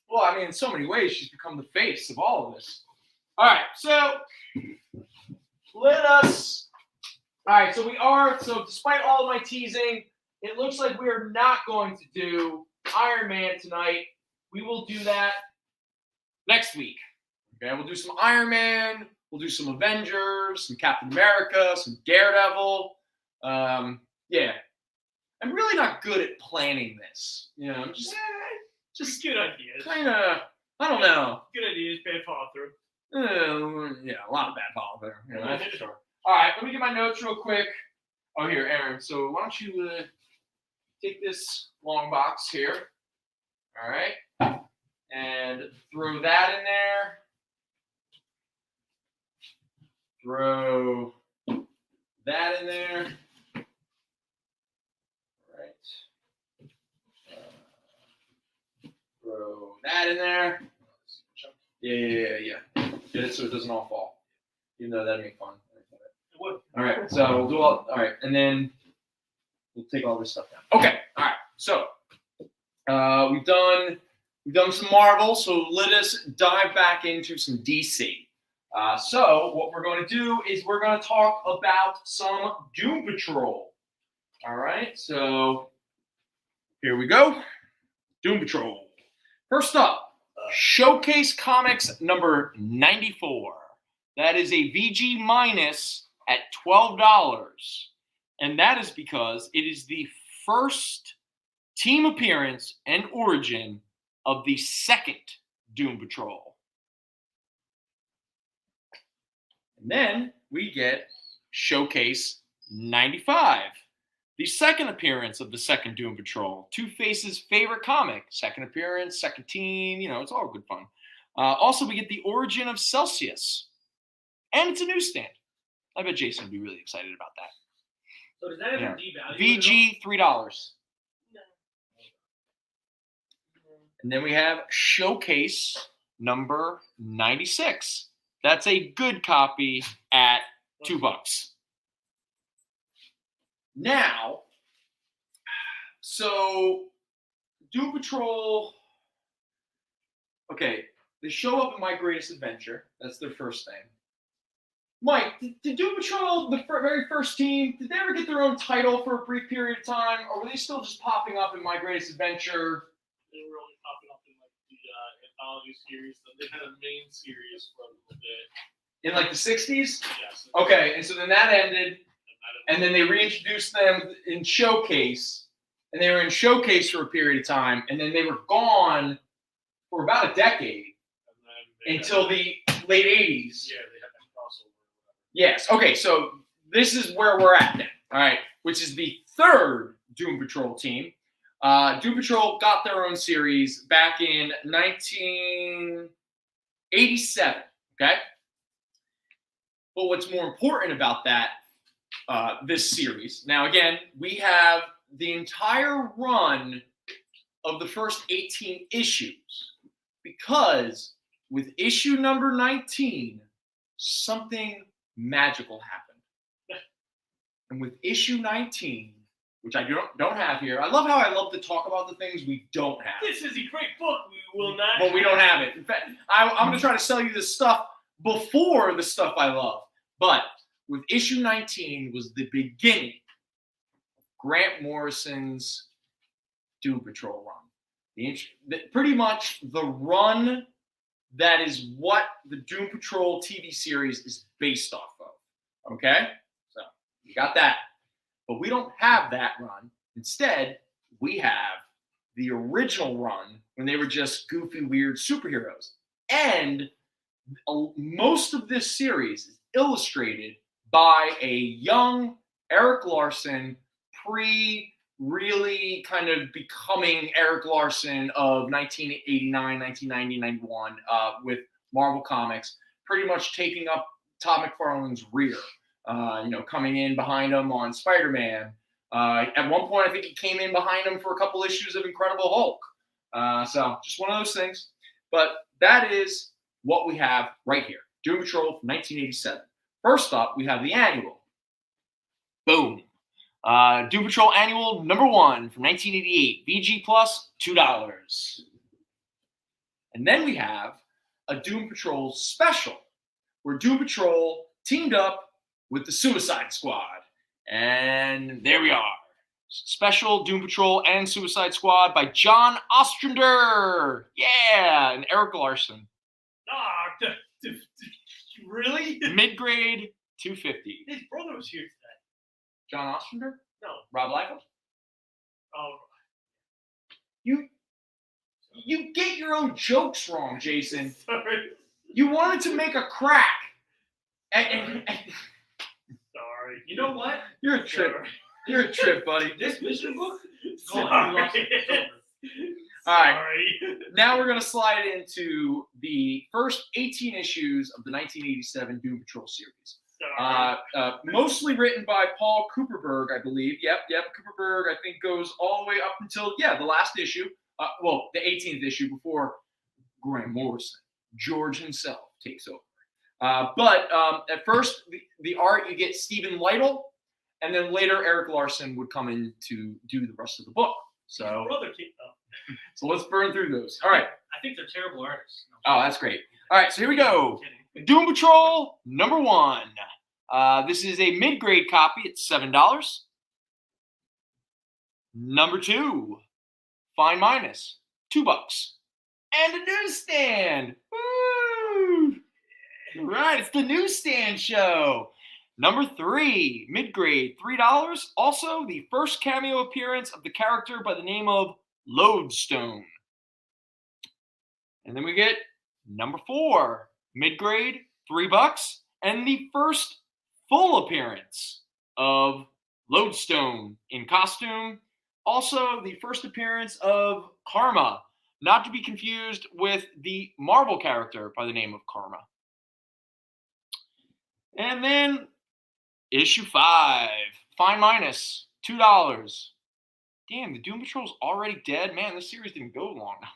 Well, I mean, in so many ways, she's become the face of all of this. All right, so so despite all of my teasing, it looks like we are not going to do Iron Man tonight. We will do that next week. Okay, we'll do some Iron Man, we'll do some Avengers, some Captain America, some Daredevil. Yeah. I'm really not good at planning this. I'm just good ideas. Kind of, I don't know. Good ideas, bad follow through. Yeah, a lot of bad follow through. That's for sure. All right, let me get my notes real quick. Oh, here, Aaron. So why don't you take this long box here. All right. And throw that in there. Throw that in there. All right. Throw that in there. Yeah. Get it so it doesn't all fall. Even though that'd make fun. It would. All right. So we'll do all right, and then we'll take all this stuff down. Okay. All right. So we've done some Marvel. So let us dive back into some DC. So what we're going to do is we're going to talk about some Doom Patrol. All right. So here we go. Doom Patrol. First up, Showcase Comics number 94. That is a VG minus at $12. And that is because it is the first team appearance and origin of the second Doom Patrol. And then we get Showcase 95. The second appearance of the second Doom Patrol. Two-Face's favorite comic. Second appearance, second team, it's all good fun. Also, we get the origin of Celsius. And it's a newsstand. I bet Jason would be really excited about that. So does that have a devalue? VG, $3. No. And then we have Showcase number 96. That's a good copy at $2. Now, so Doom Patrol, okay, they show up in My Greatest Adventure. That's their first thing. Mike, did Doom Patrol, the very first team, did they ever get their own title for a brief period of time, or were they still just popping up in My Greatest Adventure? They were only popping up in the anthology series. They had a main series for a little bit. In the 60s? Yes. Okay, and so then that ended. And then they reintroduced them in Showcase, and they were in Showcase for a period of time, and then they were gone for about a decade until the late 80s. Yeah, they had that crossover. Yes. Okay, so this is where we're at now, all right, which is the third Doom Patrol team. Doom Patrol got their own series back in 1987, okay? But what's more important about that this series. Now, again, we have the entire run of the first 18 issues because with issue number 19, something magical happened. And with issue 19, which I don't have here, I love how I love to talk about the things we don't have. This is a great book. We will not. But we don't have it. In fact, I'm going to try to sell you this stuff before the stuff I love. But with issue 19 was the beginning of Grant Morrison's Doom Patrol run. Pretty much the run that is what the Doom Patrol TV series is based off of. Okay? So you got that. But we don't have that run. Instead, we have the original run when they were just goofy, weird superheroes. And most of this series is illustrated by a young Eric Larson, really kind of becoming Eric Larson of 1989, 1990, 91 with Marvel Comics, pretty much taking up Todd McFarlane's rear, coming in behind him on Spider-Man. At one point, I think he came in behind him for a couple issues of Incredible Hulk. So just one of those things. But that is what we have right here. Doom Patrol from 1987. First up, we have the annual. Boom. Doom Patrol Annual number 1 from 1988. VG Plus, $2. And then we have a Doom Patrol special, where Doom Patrol teamed up with the Suicide Squad. And there we are. Special Doom Patrol and Suicide Squad by John Ostrander. Yeah, and Eric Larson. Really? Mid-grade, $2.50. His brother was here today. John Ostrander? No. Rob Liefeld? Oh. You get your own jokes wrong, Jason. Sorry. You wanted to make a crack. And Sorry. You know what? You're a trip. You're a trip, buddy. This mission book? Sorry. All right. Now we're going to slide into the first 18 issues of the 1987 Doom Patrol series. Mostly written by Paul Cooperberg, I believe. Yep. Cooperberg, I think, goes all the way up until, the last issue. The 18th issue before Grant Morrison, George himself, takes over. But at first, the art, you get Stephen Lytle, and then later Eric Larson would come in to do the rest of the book. So, so let's burn through those. All right. I think they're terrible artists. Oh, that's great. All right, so here we go. Doom Patrol number 1. This is a mid-grade copy. It's $7. Number 2, Fine Minus, $2. And a newsstand. Woo! Right, it's the newsstand show. Number 3, mid-grade, $3. Also, the first cameo appearance of the character by the name of Lodestone. And then we get number 4, mid-grade, $3. And the first full appearance of Lodestone in costume. Also, the first appearance of Karma, not to be confused with the Marvel character by the name of Karma. And then issue 5, Fine Minus, $2. Damn, the Doom Patrol's already dead. Man, this series didn't go long enough.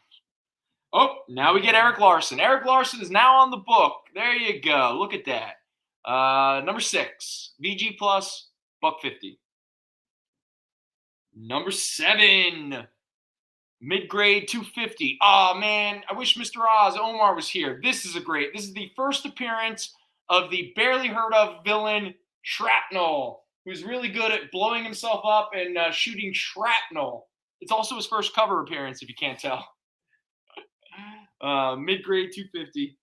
Oh, now we get Eric Larson. Eric Larson is now on the book. There you go. Look at that. Number 6, VG Plus, $1.50. Number 7, mid-grade, $2.50. Oh, man, I wish Mr. Oz Omar was here. This is the first appearance of the barely heard of villain Shrapnel, who's really good at blowing himself up and shooting shrapnel. It's also his first cover appearance, if you can't tell. Mid-grade, $2.50.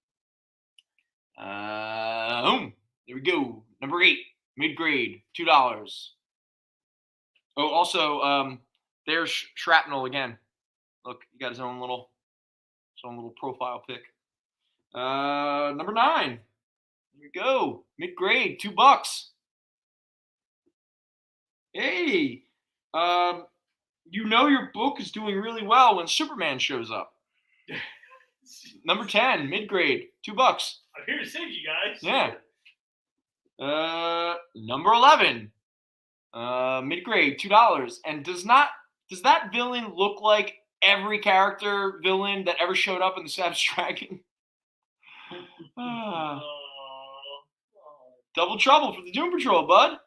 There we go. Number 8, mid-grade, $2. Oh, also, there's Shrapnel again. Look, he got his own little profile pic. Number 9. Here we go. Mid-grade, $2. Hey, your book is doing really well when Superman shows up. Number 10, mid-grade, $2. I'm here to save you guys. Yeah. Number 11, Mid-grade, $2. And does that villain look like every character villain that ever showed up in the Savage Dragon? Double trouble for the Doom Patrol, bud.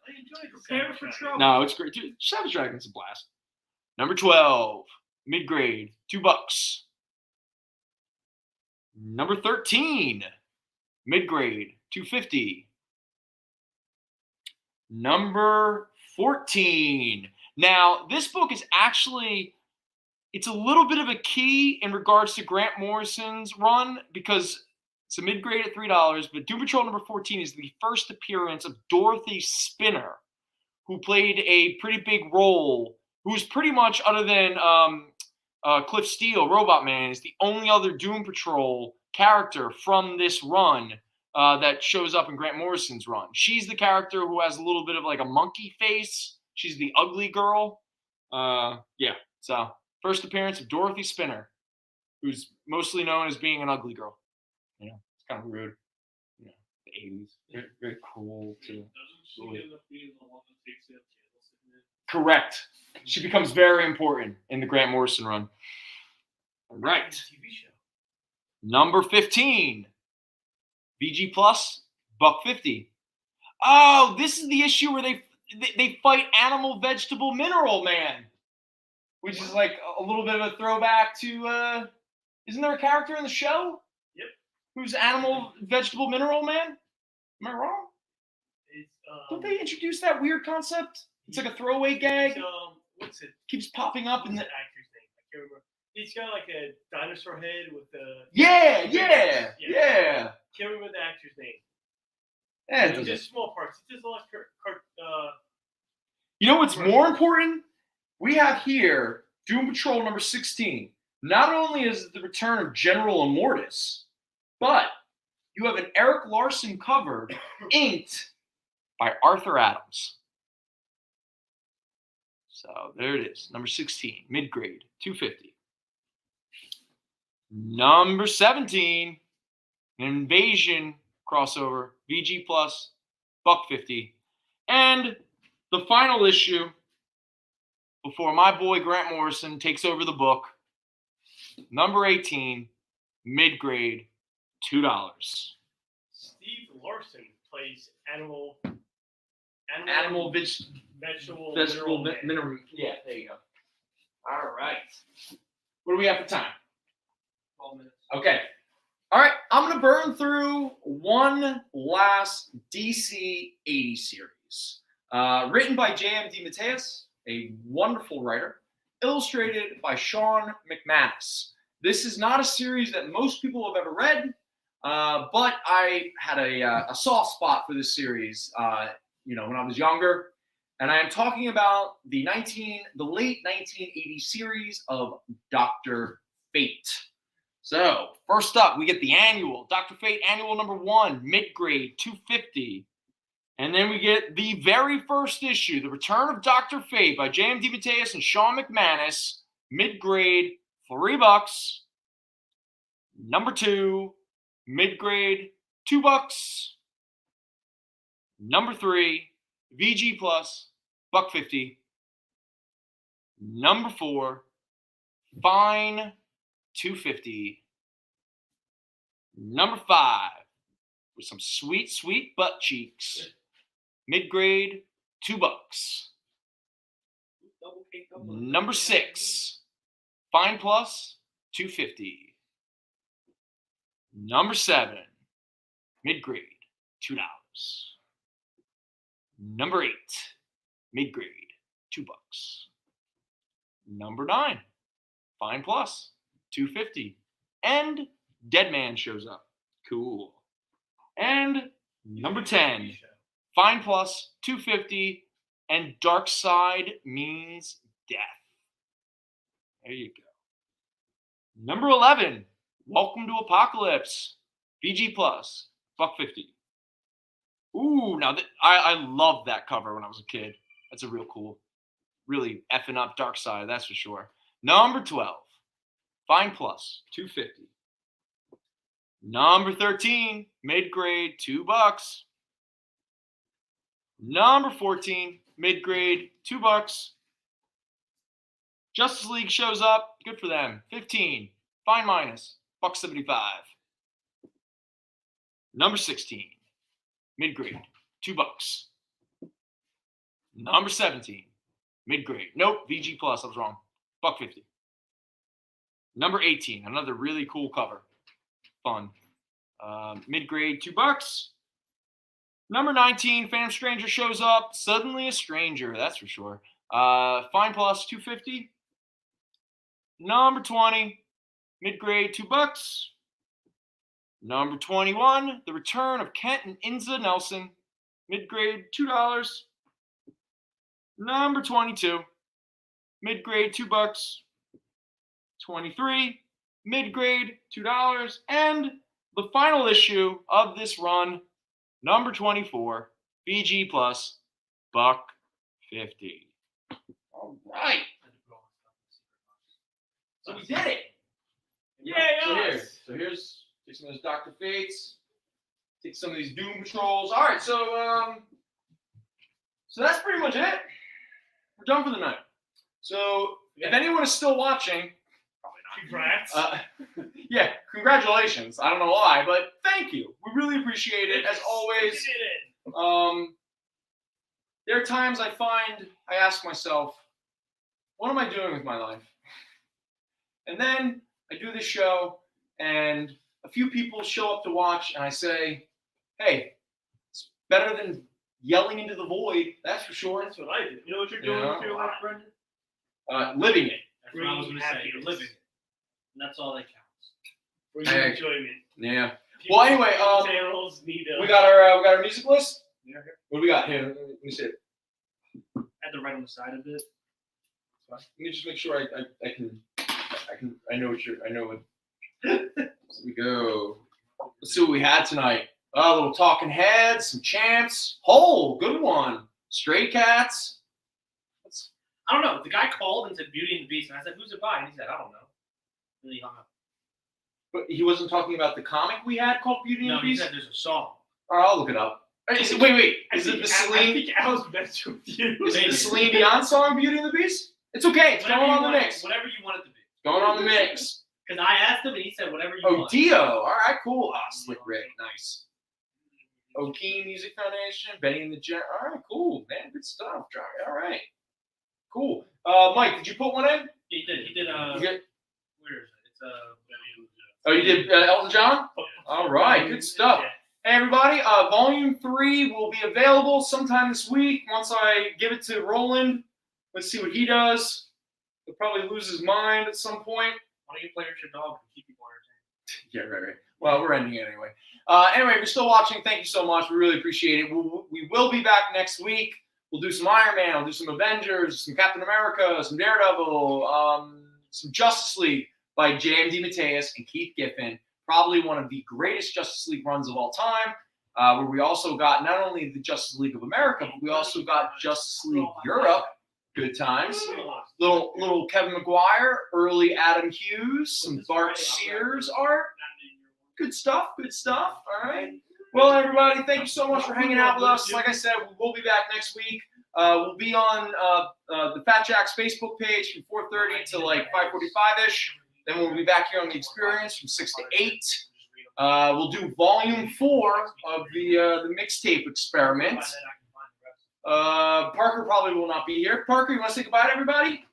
Prepare for trouble. No, it's great. Dude, Savage Dragon's a blast. Number 12, mid-grade, $2. Number 13, mid-grade, $2.50. Number 14. Now, this book is actually, it's a little bit of a key in regards to Grant Morrison's run because it's a mid-grade at $3, but Doom Patrol number 14 is the first appearance of Dorothy Spinner, who played a pretty big role, who was pretty much, other than Cliff Steele, Robot Man, is the only other Doom Patrol character from this run that shows up in Grant Morrison's run. She's the character who has a little bit of like a monkey face. She's the ugly girl. Yeah, so first appearance of Dorothy Spinner, who's mostly known as being an ugly girl. You know, it's kind of rude. You know, the 80s. Very, very cool too. Correct. She becomes very important in the Grant Morrison run. All right. Number 15. VG Plus, $1.50. Oh, this is the issue where they fight Animal Vegetable Mineral Man, which is like a little bit of a throwback to isn't there a character in the show? Yep. Who's Animal Vegetable Mineral Man? Am I wrong? Don't they introduce that weird concept? It's like a throwaway gag. What's it? Keeps popping up in the actor's name. I can't remember. He's got like a dinosaur head with a. Yeah. Can't remember the actor's name. Yeah, It's just small parts. It's just a lot of You know what's more important? We have here Doom Patrol number 16. Not only is it the return of General Immortus, but you have an Eric Larson cover inked by Arthur Adams. So there it is, number 16, mid-grade, $2.50. Number 17, an Invasion crossover, VG Plus, $1.50. And the final issue before my boy Grant Morrison takes over the book, number 18, mid-grade, $2. Steve Larson plays Animal Vegetable Mineral. Yeah, there you go. All right. What do we have for time? 12 minutes. Okay. All right. I'm going to burn through one last DC 80 series. Written by J.M. DeMatteis, a wonderful writer. Illustrated by Sean McManus. This is not a series that most people have ever read, but I had a soft spot for this series when I was younger. And I am talking about the late 1980 series of Dr. Fate. So first up, we get the annual, Dr. Fate annual number 1, mid-grade, $2.50. And then we get the very first issue, The Return of Dr. Fate by J.M. DeMatteis and Sean McManus, mid-grade, $3. Number 2, mid-grade, $2. Number 3, VG Plus, $1.50. Number 4, Fine, $2.50. Number 5, with some sweet, sweet butt cheeks, mid-grade, $2. Number 6, Fine Plus, $2.50. Number 7, mid-grade, $2. Number 8, mid-grade, $2. Number 9, Fine Plus, $2.50. And Dead Man shows up. Cool. And number 10, Fine Plus, $2.50. And Dark Side Means Death. There you go. Number 11, Welcome to Apocalypse, VG Plus, $1.50. Ooh, now I loved that cover when I was a kid. That's a real cool, really effing up Dark Side, that's for sure. Number 12, Fine Plus, $2.50. Number 13, mid-grade, $2. Number 14, mid-grade, $2. Justice League shows up, good for them, 15. Fine minus, $1.75. Number 16, mid-grade, $2. Number 17, mid-grade. Nope, VG plus, I was wrong. $1.50. Number 18, another really cool cover. Fun. Mid-grade, $2. Number 19, Phantom Stranger shows up. Suddenly a stranger, that's for sure. Fine plus, $2.50. Number 20, mid-grade, $2. Number 21, the return of Kent and Inza Nelson. Mid-grade, $2. Number 22, mid-grade, $2. 23, mid-grade, $2. And the final issue of this run, number 24, VG plus, $1.50. All right. So we did it. Yeah, So here's take some of those Dr. Fates. Take some of these Doom Patrols. All right, so that's pretty much it. We're done for the night. So if anyone is still watching, congrats. Yeah, congratulations. I don't know why, but thank you. We really appreciate it. As always, there are times I ask myself, what am I doing with my life? And then I do this show, and a few people show up to watch, and I say, hey, it's better than yelling into the void, that's for sure. That's what I do. You know what you're doing with your life, Brendon? Living it. That's what I was going to say. You're living it. And that's all that counts. For your Hey. enjoyment. Yeah. People Well, anyway, channels need we got our music list. Yeah. What do we got here? Let me see it. I had to write on the side of it. Let me just make sure I know what. Here we go. Let's see what we had tonight. A little Talking Heads, some Champs. Good one. Stray Cats. I don't know. The guy called and said Beauty and the Beast, and I said, who's it by? And he said, I don't know. And he hung up. But he wasn't talking about the comic we had called Beauty and the Beast? No, he said there's a song. All right, I'll look it up. Wait. Is it the Celine? I think Al's best with you. Is it the Celine Dion song Beauty and the Beast? It's okay. It's going on the mix. Whatever you want it to be. Going on the mix. Because I asked him, and he said whatever you want. Oh, Dio. All right, cool. Slick Rick. Nice. O'Keen Music Foundation. Benny and the Jet. All right, cool. Man, good stuff. All right. Cool. Mike, did you put one in? He did. He did. Where is it? It's Benny and the Jet. Oh, you did Elton John? All right, good stuff. Hey, everybody, Volume 3 will be available sometime this week once I give it to Roland. Let's see what he does. He'll probably lose his mind at some point. Why don't you play with your dog and keep people entertained? Yeah, right. Well, we're ending it anyway. Anyway, if you're still watching, thank you so much. We really appreciate it. We will be back next week. We'll do some Iron Man, we'll do some Avengers, some Captain America, some Daredevil, some Justice League by J.M.D. Mateus and Keith Giffen. Probably one of the greatest Justice League runs of all time, where we also got not only the Justice League of America, but we also got Justice League Europe. Good times. Little Kevin McGuire, early Adam Hughes, some Bart Sears art. Good stuff. All right. Well, everybody, thank you so much for hanging out with us. Like I said, we'll be back next week. We'll be on the Fat Jack's Facebook page from 4:30 to like 5:45-ish. Then we'll be back here on The Experience from 6 to 8. We'll do Volume 4 of the mixtape experiment. Parker probably will not be here. Parker, you want to say goodbye to everybody?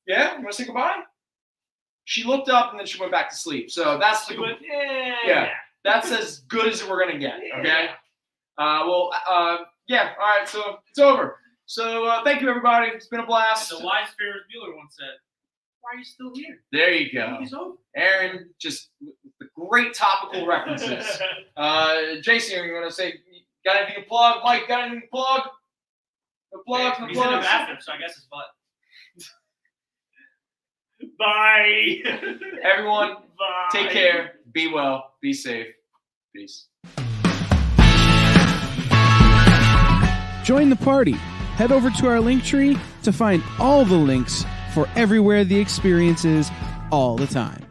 Yeah? You want to say goodbye? She looked up and then she went back to sleep. So that's the good. Yeah. That's as good as we're going to get. Okay? Yeah. All right. So it's over. So thank you, everybody. It's been a blast. The wise Ferris Bueller once said, why are you still here? There you go. He's over. Aaron, just the great topical references. Jason, you want to say, got anything to plug? Mike, got anything to plug? No plugs, no He's in the plugs. bathroom, so I guess it's butt. Bye. Everyone, Bye. take care. Be well. Be safe. Peace. Join the party. Head over to our link tree to find all the links for everywhere the experience is all the time.